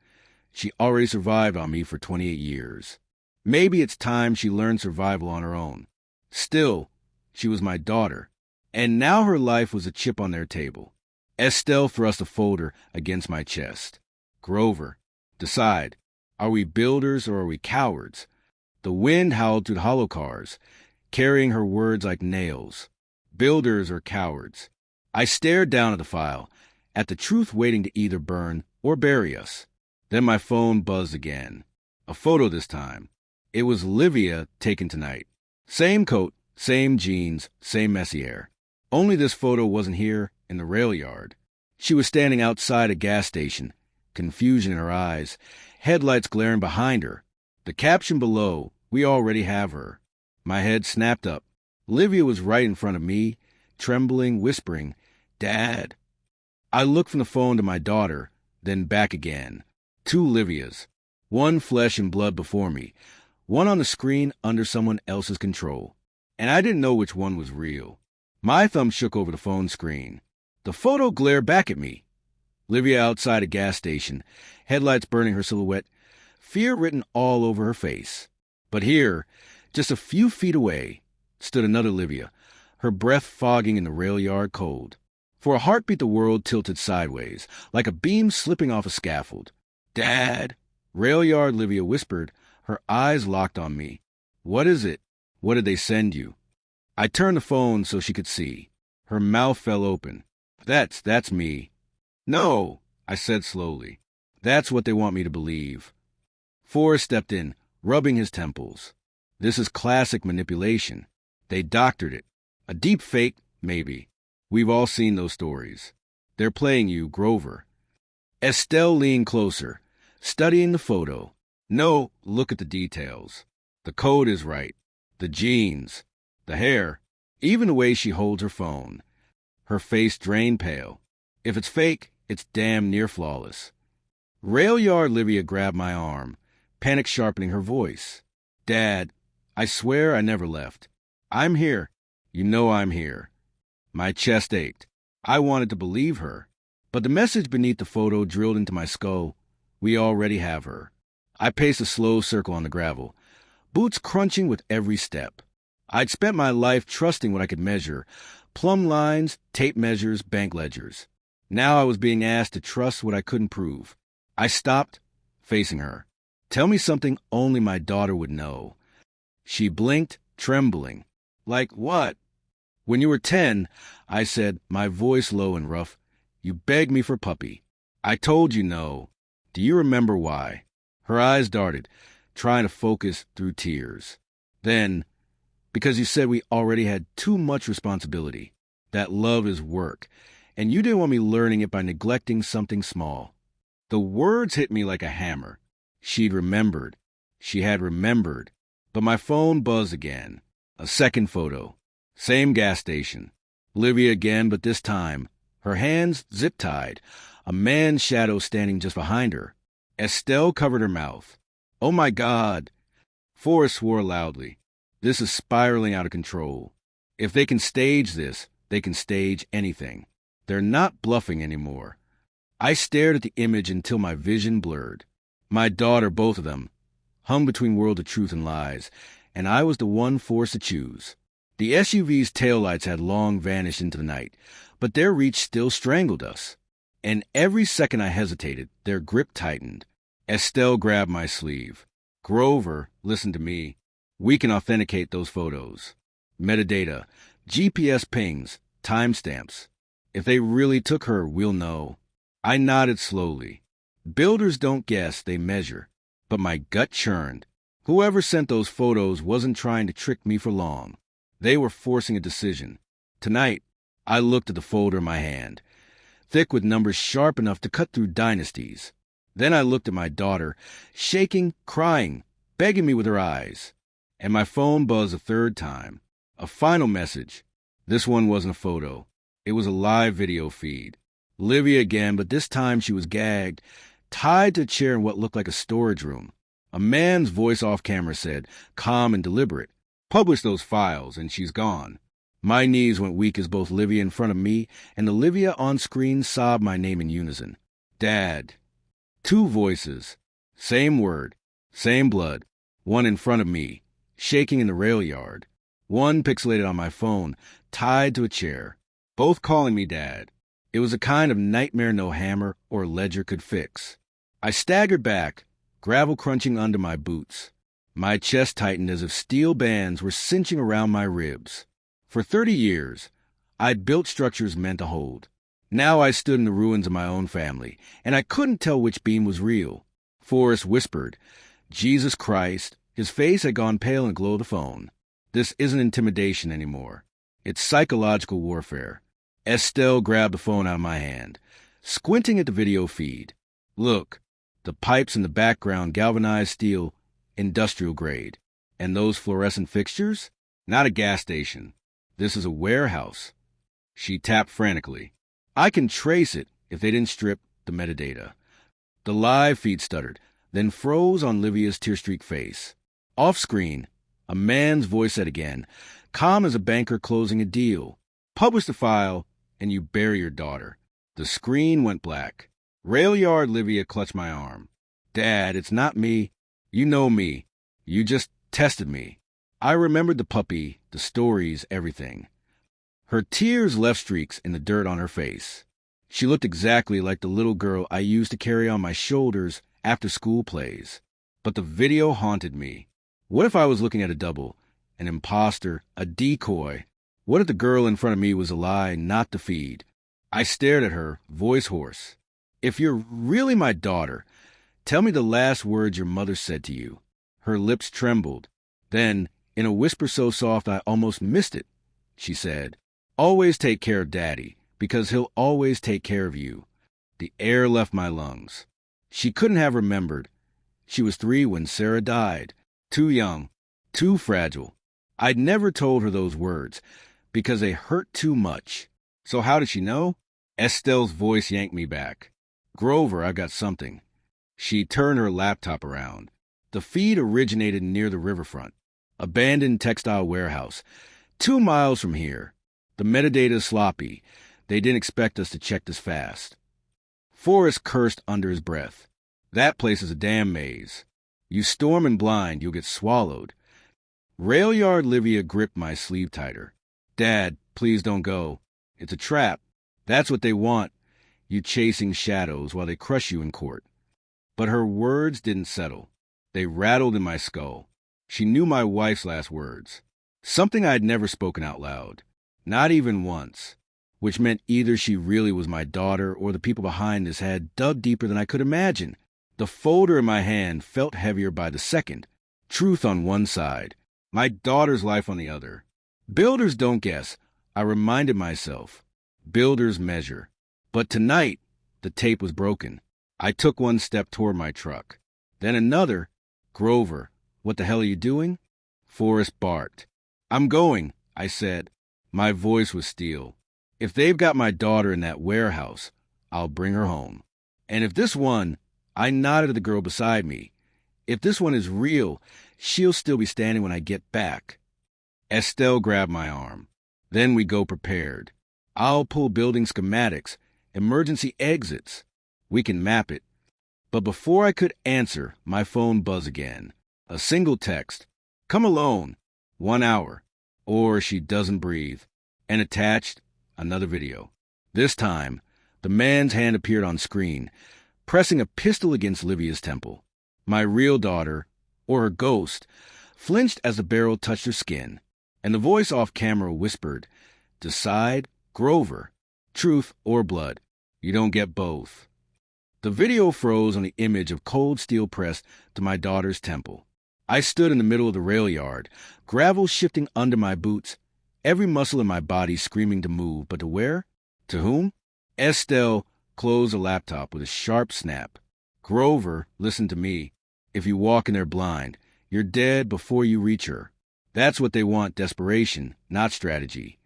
She already survived on me for 28 years. Maybe it's time she learned survival on her own. Still, she was my daughter, and now her life was a chip on their table. Estelle thrust a folder against my chest. "Grover, decide. Are we builders or are we cowards?" The wind howled through the hollow cars, carrying her words like nails. Builders or cowards. I stared down at the file, at the truth waiting to either burn or bury us. Then my phone buzzed again. A photo this time. It was Livia taken tonight. Same coat, same jeans, same messy hair. Only this photo wasn't here in the rail yard. She was standing outside a gas station, confusion in her eyes, headlights glaring behind her. The caption below, "We already have her." My head snapped up. Livia was right in front of me, trembling, whispering, "Dad." I looked from the phone to my daughter, then back again. Two Livias. One flesh and blood before me, one on the screen under someone else's control. And I didn't know which one was real. My thumb shook over the phone screen. The photo glared back at me. Livia outside a gas station, headlights burning her silhouette, fear written all over her face. But here, just a few feet away, stood another Livia, her breath fogging in the rail yard cold. For a heartbeat the world tilted sideways, like a beam slipping off a scaffold. "Dad!" Rail yard Livia whispered, her eyes locked on me. "What is it? What did they send you?" I turned the phone so she could see. Her mouth fell open. That's me." "No," I said slowly. "That's what they want me to believe." Forrest stepped in, rubbing his temples. "This is classic manipulation. They doctored it. A deep fake, maybe. We've all seen those stories. They're playing you, Grover." Estelle leaned closer, studying the photo. "No, look at the details. The coat is right. The jeans. The hair. Even the way she holds her phone. Her face drained pale. If it's fake, it's damn near flawless. Rail yard Livia grabbed my arm, panic sharpening her voice. Dad, I swear I never left. I'm here. You know I'm here. My chest ached. I wanted to believe her. But the message beneath the photo drilled into my skull. We already have her. I paced a slow circle on the gravel, boots crunching with every step. I'd spent my life trusting what I could measure. Plumb lines, tape measures, bank ledgers. Now I was being asked to trust what I couldn't prove. I stopped, facing her. Tell me something only my daughter would know. She blinked, trembling. Like what? When you were 10, I said, my voice low and rough, you begged me for puppy. I told you no. Do you remember why? Her eyes darted, trying to focus through tears. Then, because you said we already had too much responsibility, that love is work, and you didn't want me learning it by neglecting something small. The words hit me like a hammer. She'd remembered. She had remembered. But my phone buzzed again. A second photo. Same gas station. Livia again, but this time, her hands zip-tied, a man's shadow standing just behind her. Estelle covered her mouth. Oh my God! Forrest swore loudly. This is spiraling out of control. If they can stage this, they can stage anything. They're not bluffing anymore. I stared at the image until my vision blurred. My daughter, both of them, hung between world of truth and lies, and I was the one forced to choose. The SUV's taillights had long vanished into the night, but their reach still strangled us. And every second I hesitated, their grip tightened. Estelle grabbed my sleeve. Grover, listen to me. We can authenticate those photos. Metadata, GPS pings, timestamps. If they really took her, we'll know. I nodded slowly. Builders don't guess, they measure. But my gut churned. Whoever sent those photos wasn't trying to trick me for long. They were forcing a decision. Tonight, I looked at the folder in my hand, thick with numbers sharp enough to cut through dynasties. Then I looked at my daughter, shaking, crying, begging me with her eyes. And my phone buzzed a third time. A final message. This one wasn't a photo. It was a live video feed. Livia again, but this time she was gagged, tied to a chair in what looked like a storage room. A man's voice off camera said, calm and deliberate, publish those files, and she's gone. My knees went weak as both Livia in front of me and Olivia on screen sobbed my name in unison. Dad. Two voices. Same word. Same blood. One in front of me, shaking in the rail yard. One pixelated on my phone, tied to a chair. Both calling me Dad. It was a kind of nightmare no hammer or ledger could fix. I staggered back, gravel crunching under my boots. My chest tightened as if steel bands were cinching around my ribs. For 30 years, I'd built structures meant to hold. Now I stood in the ruins of my own family, and I couldn't tell which beam was real. Forrest whispered, Jesus Christ. His face had gone pale in the glow of the phone. This isn't intimidation anymore. It's psychological warfare. Estelle grabbed the phone out of my hand, squinting at the video feed. Look, the pipes in the background, galvanized steel, industrial grade. And those fluorescent fixtures? Not a gas station. This is a warehouse. She tapped frantically. I can trace it if they didn't strip the metadata. The live feed stuttered, then froze on Livia's tear-streaked face. Off-screen, a man's voice said again, calm as a banker closing a deal. Publish the file, and you bury your daughter. The screen went black. Rail yard Livia clutched my arm. Dad, it's not me. You know me. You just tested me. I remembered the puppy, the stories, everything. Her tears left streaks in the dirt on her face. She looked exactly like the little girl I used to carry on my shoulders after school plays. But the video haunted me. What if I was looking at a double, an imposter, a decoy? What if the girl in front of me was a lie, not the feed? I stared at her, voice hoarse. If you're really my daughter, tell me the last words your mother said to you. Her lips trembled. Then, in a whisper so soft I almost missed it, she said, always take care of Daddy, because he'll always take care of you. The air left my lungs. She couldn't have remembered. She was 3 when Sarah died, too young. Too fragile. I'd never told her those words because they hurt too much. So how did she know? Estelle's voice yanked me back. Grover, I got something. She turned her laptop around. The feed originated near the riverfront. Abandoned textile warehouse. 2 miles from here. The metadata is sloppy. They didn't expect us to check this fast. Forrest cursed under his breath. That place is a damn maze. You storm and blind, you'll get swallowed. Rail yard Livia gripped my sleeve tighter. Dad, please don't go. It's a trap. That's what they want. You chasing shadows while they crush you in court. But her words didn't settle. They rattled in my skull. She knew my wife's last words. Something I had never spoken out loud. Not even once. Which meant either she really was my daughter or the people behind this had dug deeper than I could imagine. The folder in my hand felt heavier by the second. Truth on one side. My daughter's life on the other. Builders don't guess, I reminded myself. Builders measure. But tonight, the tape was broken. I took one step toward my truck. Then another. Grover, what the hell are you doing? Forrest barked. I'm going, I said. My voice was steel. If they've got my daughter in that warehouse, I'll bring her home. And if this one, I nodded at the girl beside me. If this one is real, she'll still be standing when I get back. Estelle grabbed my arm. Then we go prepared. I'll pull building schematics, emergency exits. We can map it. But before I could answer, my phone buzzed again. A single text. Come alone. 1 hour. Or she doesn't breathe. And attached, another video. This time, the man's hand appeared on screen, pressing a pistol against Livia's temple. My real daughter, or her ghost, flinched as the barrel touched her skin, and the voice off camera whispered, Decide, Grover, truth or blood. You don't get both. The video froze on the image of cold steel pressed to my daughter's temple. I stood in the middle of the rail yard, gravel shifting under my boots, every muscle in my body screaming to move, but to where? To whom? Estelle closed the laptop with a sharp snap. Grover, listen to me. If you walk in there blind, you're dead before you reach her. That's what they want, desperation, not strategy.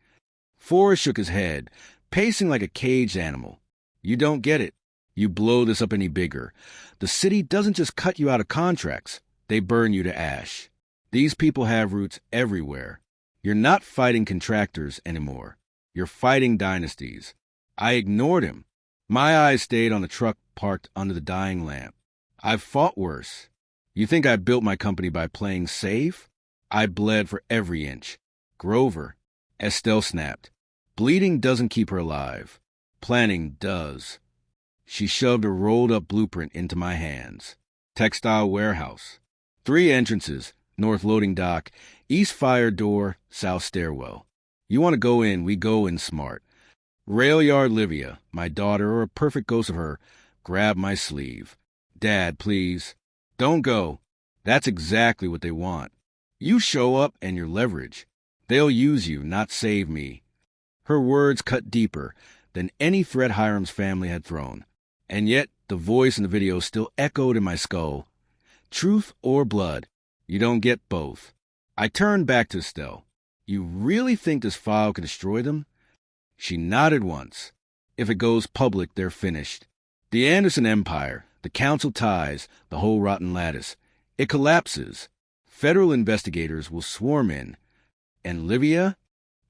Forrest shook his head, pacing like a caged animal. You don't get it. You blow this up any bigger. The city doesn't just cut you out of contracts. They burn you to ash. These people have roots everywhere. You're not fighting contractors anymore. You're fighting dynasties. I ignored him. My eyes stayed on the truck parked under the dying lamp. I've fought worse. You think I built my company by playing safe? I bled for every inch. Grover. Estelle snapped. Bleeding doesn't keep her alive. Planning does. She shoved a rolled-up blueprint into my hands. Textile warehouse. 3 entrances, north loading dock, east fire door, south stairwell. You want to go in, we go in smart. Rail yard Livia, my daughter or a perfect ghost of her, grabbed my sleeve. Dad, please. Don't go. That's exactly what they want. You show up and your leverage. They'll use you, not save me. Her words cut deeper than any threat Hiram's family had thrown. And yet the voice in the video still echoed in my skull. Truth or blood. You don't get both. I turned back to Estelle. You really think this file can destroy them? She nodded once. If it goes public, they're finished. The Anderson Empire, the council ties, the whole rotten lattice. It collapses. Federal investigators will swarm in. And Livia?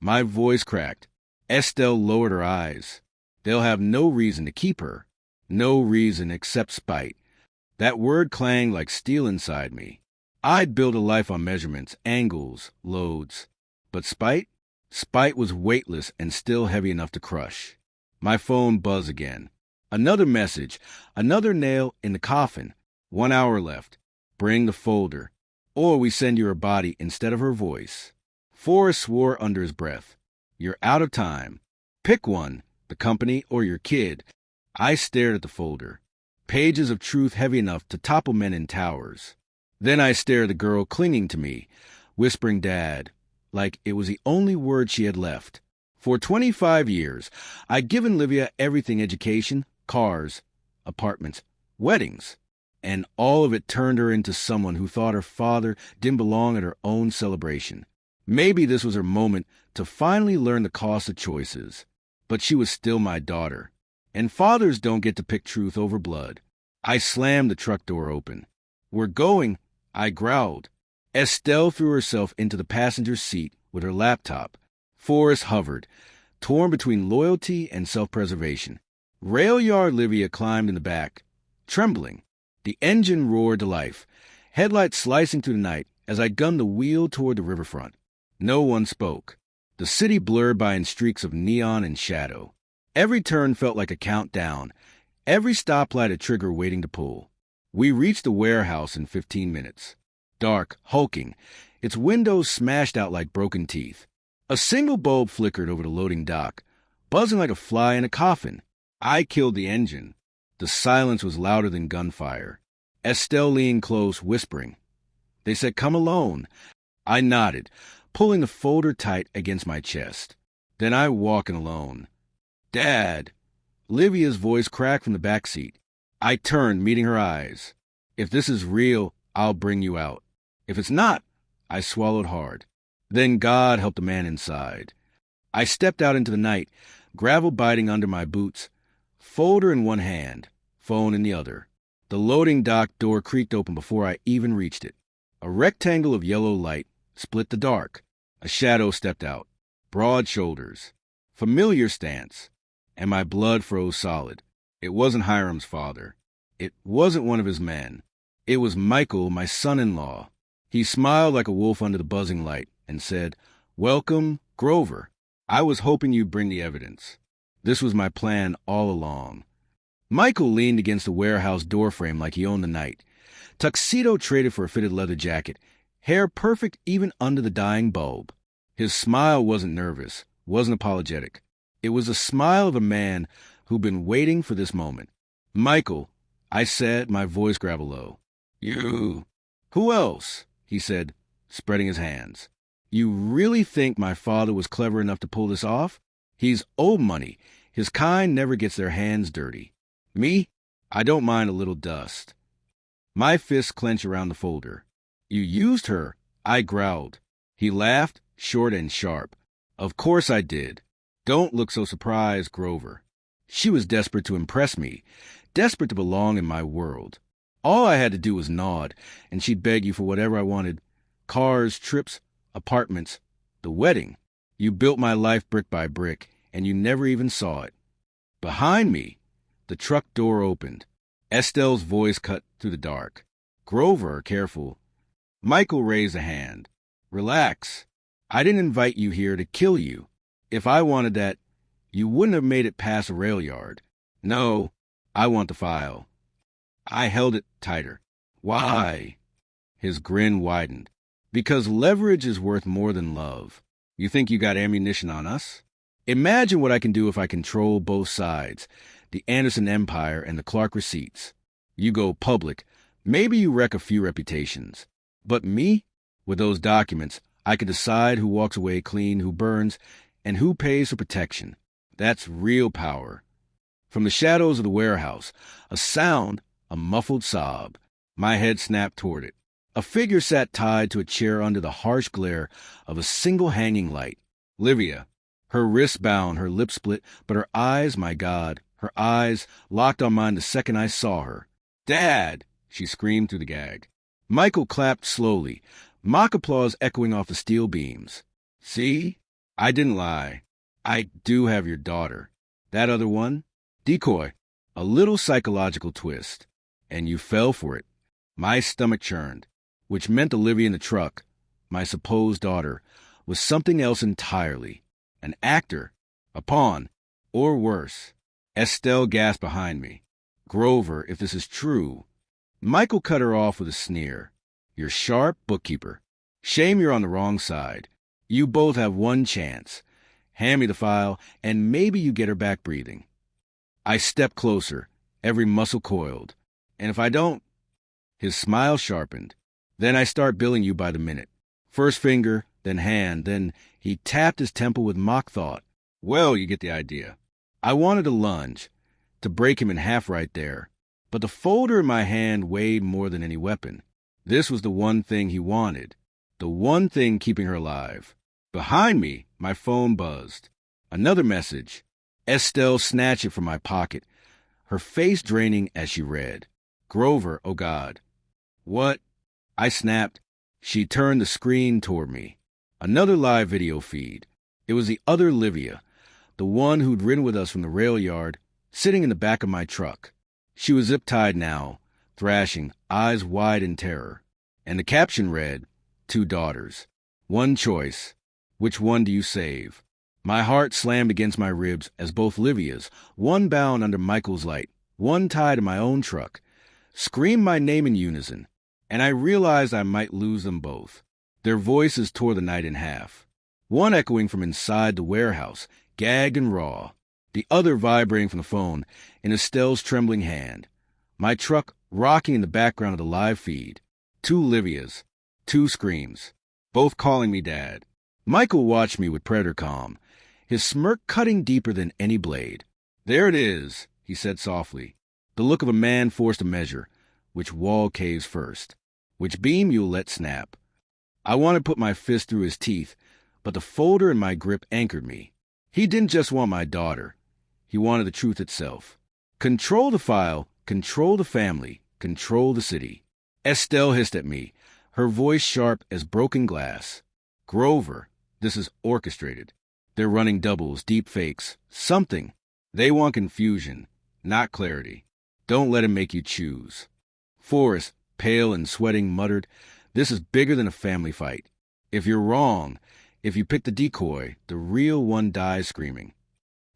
My voice cracked. Estelle lowered her eyes. They'll have no reason to keep her. No reason except spite. That word clanged like steel inside me. I'd built a life on measurements, angles, loads. But spite? Spite was weightless and still heavy enough to crush. My phone buzzed again. Another message. Another nail in the coffin. 1 hour left. Bring the folder. Or we send you her body instead of her voice. Forrest swore under his breath. You're out of time. Pick one, the company or your kid. I stared at the folder. Pages of truth heavy enough to topple men in towers. Then I stared at the girl clinging to me, whispering Dad, like it was the only word she had left. For 25 years, I'd given Livia everything: education, cars, apartments, weddings. and all of it turned her into someone who thought her father didn't belong at her own celebration. Maybe this was her moment to finally learn the cost of choices. But she was still my daughter, and fathers don't get to pick truth over blood. I slammed the truck door open. "We're going," I growled. Estelle threw herself into the passenger seat with her laptop. Forrest hovered, torn between loyalty and self-preservation. Rail yard Livia climbed in the back, trembling. The engine roared to life, headlights slicing through the night as I gunned the wheel toward the riverfront. No one spoke. The city blurred by in streaks of neon and shadow. Every turn felt like a countdown, every stoplight a trigger waiting to pull. We reached the warehouse in 15 minutes. Dark, hulking, its windows smashed out like broken teeth. A single bulb flickered over the loading dock, buzzing like a fly in a coffin. I killed the engine. The silence was louder than gunfire. Estelle leaned close, whispering. They said, "Come alone." I nodded, pulling the folder tight against my chest. Then I walking alone. "Dad!" Livia's voice cracked from the back seat. I turned, meeting her eyes. "If this is real, I'll bring you out. If it's not," I swallowed hard. Then God helped the man inside. I stepped out into the night, gravel biting under my boots, folder in one hand, phone in the other. The loading dock door creaked open before I even reached it. A rectangle of yellow light split the dark. A shadow stepped out. Broad shoulders. Familiar stance. And my blood froze solid. It wasn't Hiram's father. It wasn't one of his men. It was Michael, my son-in-law. He smiled like a wolf under the buzzing light and said, "Welcome, Grover. I was hoping you'd bring the evidence." This was my plan all along. Michael leaned against the warehouse doorframe like he owned the night. Tuxedo traded for a fitted leather jacket. Hair perfect even under the dying bulb. His smile wasn't nervous, wasn't apologetic. It was the smile of a man who'd been waiting for this moment. "Michael," I said, my voice graveled low. "You." "Who else?" he said, spreading his hands. "You really think my father was clever enough to pull this off? He's old money. His kind never gets their hands dirty. Me? I don't mind a little dust." My fists clenched around the folder. "You used her," I growled. He laughed, short and sharp. "Of course I did. Don't look so surprised, Grover. She was desperate to impress me, desperate to belong in my world. All I had to do was nod, and she'd beg you for whatever I wanted. Cars, trips, apartments, the wedding. You built my life brick by brick, and you never even saw it." Behind me, the truck door opened. Estelle's voice cut through the dark. "Grover, careful." Michael raised a hand. "Relax. I didn't invite you here to kill you. If I wanted that, you wouldn't have made it past a rail yard. No, I want the file." I held it tighter. "Why?" His grin widened. "Because leverage is worth more than love. You think you got ammunition on us? Imagine what I can do if I control both sides, the Anderson Empire and the Clark receipts. You go public, maybe you wreck a few reputations. But me? With those documents, I could decide who walks away clean, who burns, and who pays for protection. That's real power." From the shadows of the warehouse, a sound, a muffled sob. My head snapped toward it. A figure sat tied to a chair under the harsh glare of a single hanging light. Livia. Her wrists bound, her lips split, but her eyes, my God, her eyes locked on mine the second I saw her. "Dad!" she screamed through the gag. Michael clapped slowly, mock applause echoing off the steel beams. "See? I didn't lie. I do have your daughter. That other one? Decoy. A little psychological twist. And you fell for it." My stomach churned, which meant Olivia in the truck, my supposed daughter, was something else entirely. An actor, a pawn, or worse. Estelle gasped behind me. "Grover, if this is true." Michael cut her off with a sneer. "You're sharp, bookkeeper. Shame you're on the wrong side. You both have one chance. Hand me the file, and maybe you get her back breathing." I stepped closer, every muscle coiled. "And if I don't?" His smile sharpened. "Then I start billing you by the minute. First finger, then hand, then..." He tapped his temple with mock thought. "Well, you get the idea." I wanted to lunge, to break him in half right there. But the folder in my hand weighed more than any weapon. This was the one thing he wanted, the one thing keeping her alive. Behind me, my phone buzzed. Another message. Estelle snatched it from my pocket, her face draining as she read. Grover, oh God. What? I snapped. She turned the screen toward me. Another live video feed. It was the other Livia, the one who'd ridden with us from the rail yard, sitting in the back of my truck. She was zip-tied now, thrashing, eyes wide in terror. And the caption read, 2 daughters. One choice. Which one do you save? My heart slammed against my ribs as both Livia's, one bound under Michael's light, one tied in my own truck, screamed my name in unison, and I realized I might lose them both. Their voices tore the night in half, one echoing from inside the warehouse, gagged and raw, the other vibrating from the phone in Estelle's trembling hand. My truck rocking in the background of the live feed. 2 Livias, 2 screams, both calling me Dad. Michael watched me with predator calm, his smirk cutting deeper than any blade. There it is, he said softly, the look of a man forced to measure. Which wall caves first? Which beam you'll let snap? I wanted to put my fist through his teeth, but the folder in my grip anchored me. He didn't just want my daughter. He wanted the truth itself. Control the file, control the family, control the city. Estelle hissed at me, her voice sharp as broken glass. Grover, this is orchestrated. They're running doubles, deep fakes, something. They want confusion, not clarity. Don't let him make you choose. Forrest, pale and sweating, muttered, this is bigger than a family fight. If you're wrong, if you pick the decoy, the real one dies screaming.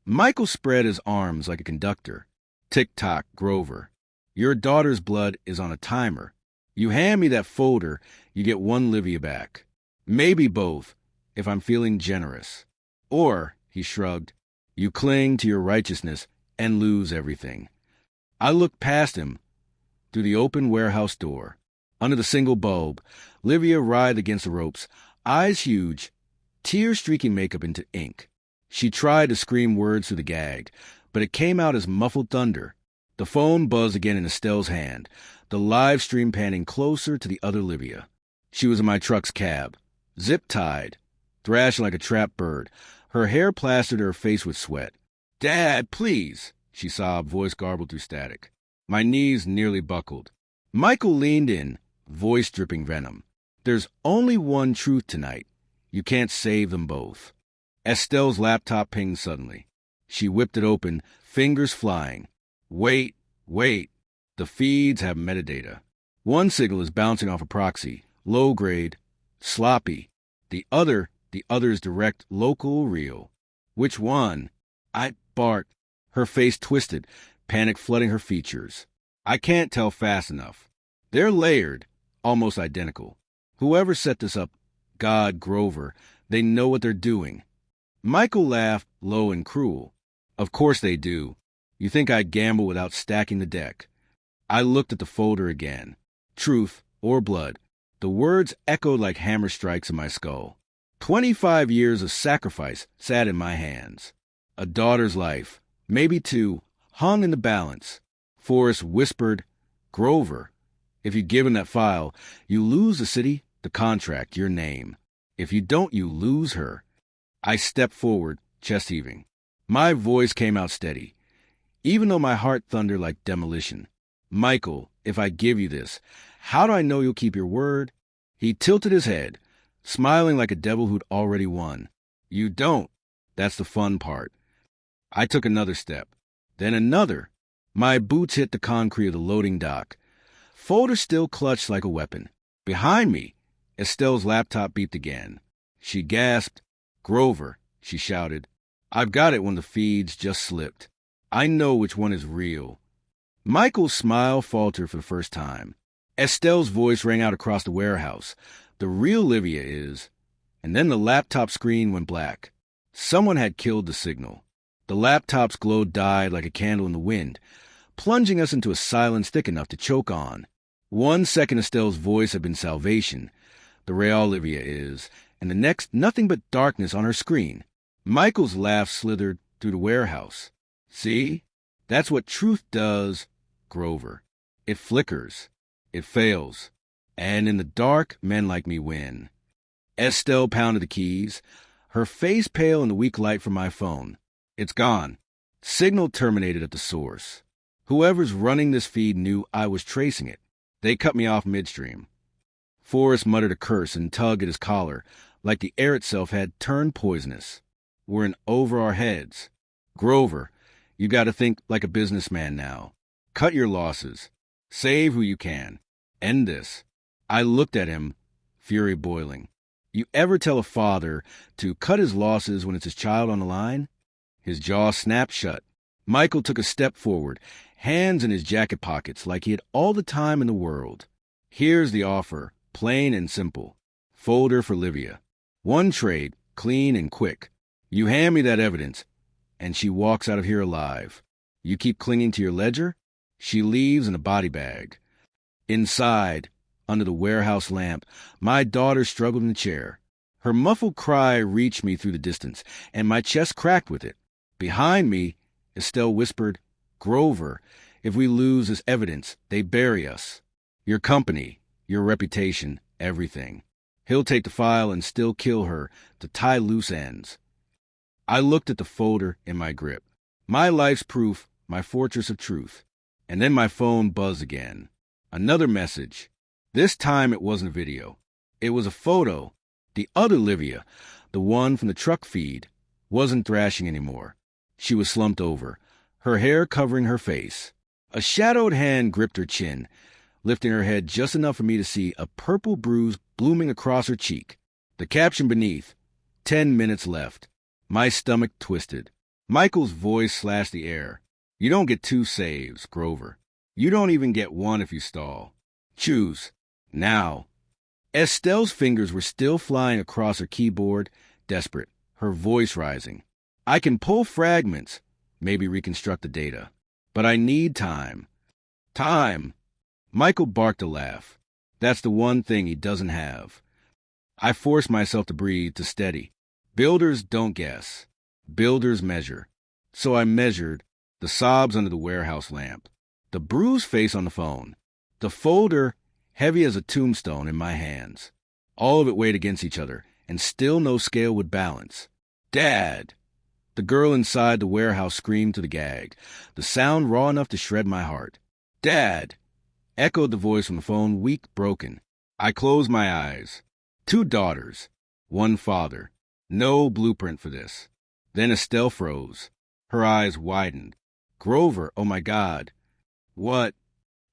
Michael spread his arms like a conductor. Tick-tock, Grover. Your daughter's blood is on a timer. You hand me that folder, you get 1 Livia back. Maybe both, if I'm feeling generous. Or, he shrugged, you cling to your righteousness and lose everything. I looked past him, through the open warehouse door. Under the single bulb, Livia writhed against the ropes, eyes huge, tears streaking makeup into ink. She tried to scream words through the gag, but it came out as muffled thunder. The phone buzzed again in Estelle's hand, the live stream panning closer to the other Livia. She was in my truck's cab, zip-tied, thrashing like a trapped bird, her hair plastered to her face with sweat. Dad, please, she sobbed, voice garbled through static. My knees nearly buckled. Michael leaned in, voice dripping venom. There's only one truth tonight. You can't save them both. Estelle's laptop pinged suddenly. She whipped it open, fingers flying. Wait. The feeds have metadata. One signal is bouncing off a proxy, low grade, sloppy. The other's direct, local, real. Which one? I barked. Her face twisted, panic flooding her features. I can't tell fast enough. They're layered, almost identical. Whoever set this up, God, Grover, they know what they're doing. Michael laughed, low and cruel. Of course they do. You think I'd gamble without stacking the deck? I looked at the folder again. Truth or blood. The words echoed like hammer strikes in my skull. 25 years of sacrifice sat in my hands. A daughter's life, maybe 2, hung in the balance. Forrest whispered, Grover, if you give him that file, you lose the city, the contract, your name. If you don't, you lose her. I stepped forward, chest heaving. My voice came out steady, even though my heart thundered like demolition. Michael, if I give you this, how do I know you'll keep your word? He tilted his head, smiling like a devil who'd already won. You don't. That's the fun part. I took another step, then another. My boots hit the concrete of the loading dock. Folder still clutched like a weapon. Behind me, Estelle's laptop beeped again. She gasped. Grover, she shouted. I've got it when the feeds just slipped. I know which one is real. Michael's smile faltered for the first time. Estelle's voice rang out across the warehouse. The real Livia is... And then the laptop screen went black. Someone had killed the signal. The laptop's glow died like a candle in the wind, plunging us into a silence thick enough to choke on. 1 second Estelle's voice had been salvation. The real Livia is... And the next, nothing but darkness on her screen. Michael's laugh slithered through the warehouse. See? That's what truth does, Grover. It flickers. It fails. And in the dark, men like me win. Estelle pounded the keys, her face pale in the weak light from my phone. It's gone. Signal terminated at the source. Whoever's running this feed knew I was tracing it. They cut me off midstream. Forrest muttered a curse and tugged at his collar, like the air itself had turned poisonous. We're in over our heads. Grover, you got to think like a businessman now. Cut your losses. Save who you can. End this. I looked at him, fury boiling. You ever tell a father to cut his losses when it's his child on the line? His jaw snapped shut. Michael took a step forward, hands in his jacket pockets like he had all the time in the world. Here's the offer, plain and simple. Folder for Livia. One trade, clean and quick. You hand me that evidence, and she walks out of here alive. You keep clinging to your ledger, she leaves in a body bag. Inside, under the warehouse lamp, my daughter struggled in the chair. Her muffled cry reached me through the distance, and my chest cracked with it. Behind me, Estelle whispered, Grover, if we lose this evidence, they bury us. Your company, your reputation, everything. He'll take the file and still kill her to tie loose ends. I looked at the folder in my grip. My life's proof, my fortress of truth. And then my phone buzzed again. Another message. This time it wasn't a video. It was a photo. The other Livia, the one from the truck feed, wasn't thrashing anymore. She was slumped over, her hair covering her face. A shadowed hand gripped her chin, lifting her head just enough for me to see a purple bruise blooming across her cheek. The caption beneath, 10 minutes left. My stomach twisted. Michael's voice slashed the air. You don't get 2 saves, Grover. You don't even get 1 if you stall. Choose. Now. Estelle's fingers were still flying across her keyboard, desperate, her voice rising. I can pull fragments, maybe reconstruct the data. But I need time. Time! Michael barked a laugh. That's the one thing he doesn't have. I forced myself to breathe, to steady. Builders don't guess. Builders measure. So I measured the sobs under the warehouse lamp, the bruised face on the phone, the folder heavy as a tombstone in my hands. All of it weighed against each other, and still no scale would balance. Dad! The girl inside the warehouse screamed to the gag, the sound raw enough to shred my heart. Dad! Echoed the voice from the phone, weak, broken. I closed my eyes. 2 daughters. 1 father. No blueprint for this. Then Estelle froze. Her eyes widened. Grover, oh my God. What?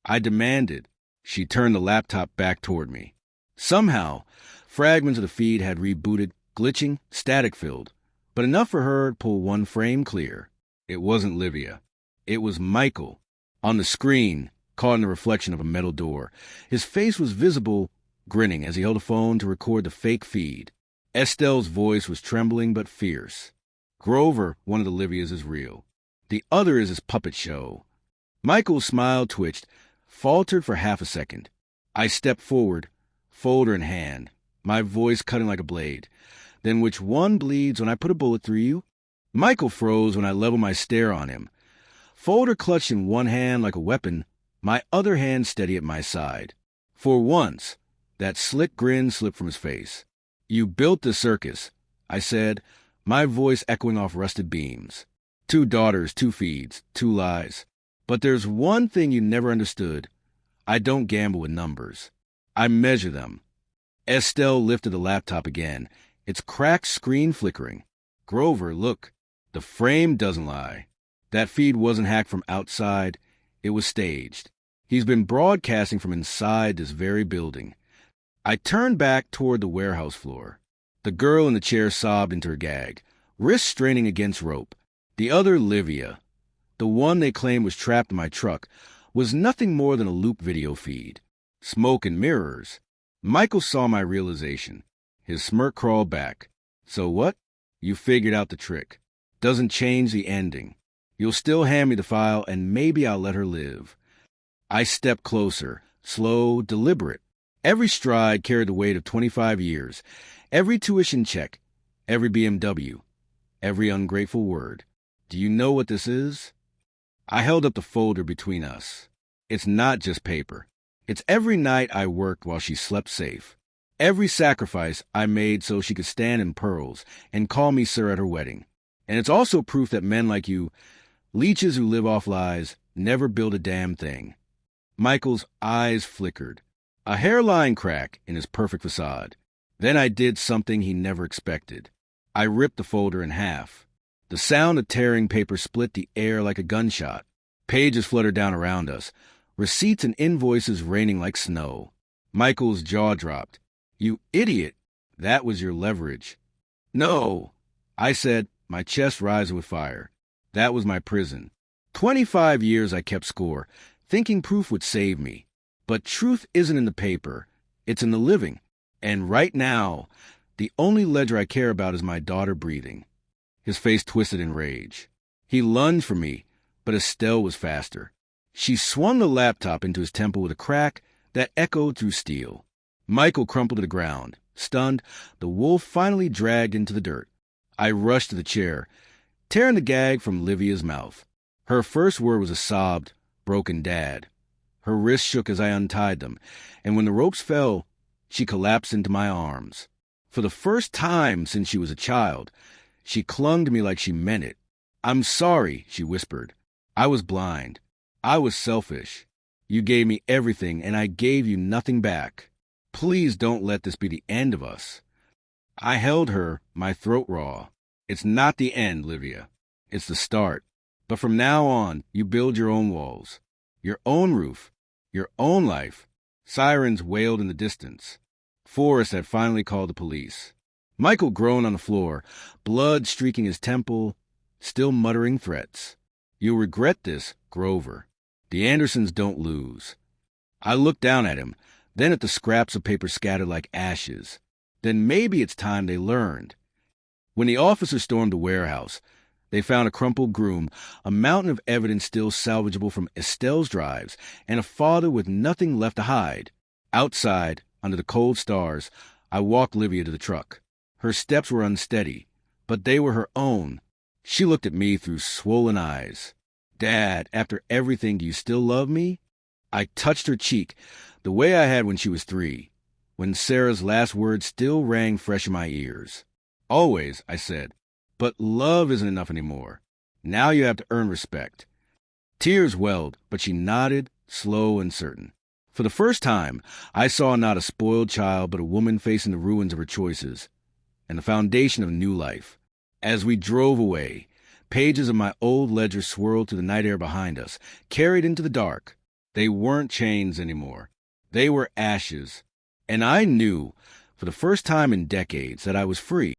I demanded. She turned the laptop back toward me. Somehow, fragments of the feed had rebooted, glitching, static-filled, but enough for her to pull one frame clear. It wasn't Livia. It was Michael. On the screen, caught in the reflection of a metal door, his face was visible, grinning as he held a phone to record the fake feed. Estelle's voice was trembling but fierce. Grover, one of the Livias, is real. The other is his puppet show. Michael's smile twitched, faltered for half a second. I stepped forward, folder in hand, my voice cutting like a blade. Then which one bleeds when I put a bullet through you? Michael froze when I leveled my stare on him. Folder clutched in one hand like a weapon, my other hand steady at my side. For once, that slick grin slipped from his face. You built the circus, I said, my voice echoing off rusted beams. 2 daughters, 2 feeds, 2 lies. But there's one thing you never understood. I don't gamble with numbers. I measure them. Estelle lifted the laptop again, its cracked screen flickering. Grover, look. The frame doesn't lie. That feed wasn't hacked from outside. It was staged. He's been broadcasting from inside this very building. I turned back toward the warehouse floor. The girl in the chair sobbed into her gag, wrists straining against rope. The other Livia, the one they claimed was trapped in my truck, was nothing more than a loop video feed. Smoke and mirrors. Michael saw my realization. His smirk crawled back. So what? You figured out the trick. Doesn't change the ending. You'll still hand me the file, and maybe I'll let her live. I stepped closer, slow, deliberate. Every stride carried the weight of 25 years. Every tuition check. Every BMW. Every ungrateful word. Do you know what this is? I held up the folder between us. It's not just paper. It's every night I worked while she slept safe. Every sacrifice I made so she could stand in pearls and call me sir at her wedding. And it's also proof that men like you, leeches who live off lies, never build a damn thing. Michael's eyes flickered, a hairline crack in his perfect facade. Then I did something he never expected. I ripped the folder in half. The sound of tearing paper split the air like a gunshot. Pages fluttered down around us, receipts and invoices raining like snow. Michael's jaw dropped. You idiot! That was your leverage. No, I said, my chest rising with fire. That was my prison. 25 years I kept score, thinking proof would save me. But truth isn't in the paper. It's in the living. And right now, the only ledger I care about is my daughter breathing. His face twisted in rage. He lunged for me, but Estelle was faster. She swung the laptop into his temple with a crack that echoed through steel. Michael crumpled to the ground. Stunned, the wolf finally dragged into the dirt. I rushed to the chair, tearing the gag from Livia's mouth. Her first word was a sobbed, broken dad. Her wrists shook as I untied them, and when the ropes fell, she collapsed into my arms. For the first time since she was a child, she clung to me like she meant it. I'm sorry, she whispered. I was blind. I was selfish. You gave me everything, and I gave you nothing back. Please don't let this be the end of us. I held her, my throat raw. It's not the end, Livia. It's the start. But from now on, you build your own walls, your own roof, your own life. Sirens wailed in the distance. Forrest had finally called the police. Michael groaned on the floor, blood streaking his temple, still muttering threats. You'll regret this, Grover. The Andersons don't lose. I looked down at him, then at the scraps of paper scattered like ashes. Then maybe it's time they learned. When the officers stormed the warehouse, they found a crumpled groom, a mountain of evidence still salvageable from Estelle's drives, and a father with nothing left to hide. Outside, under the cold stars, I walked Livia to the truck. Her steps were unsteady, but they were her own. She looked at me through swollen eyes. Dad, after everything, do you still love me? I touched her cheek, the way I had when she was 3, when Sarah's last words still rang fresh in my ears. Always, I said, but love isn't enough anymore. Now you have to earn respect. Tears welled, but she nodded, slow and certain. For the first time, I saw not a spoiled child, but a woman facing the ruins of her choices and the foundation of new life. As we drove away, pages of my old ledger swirled through the night air behind us, carried into the dark. They weren't chains anymore. They were ashes. And I knew, for the first time in decades, that I was free.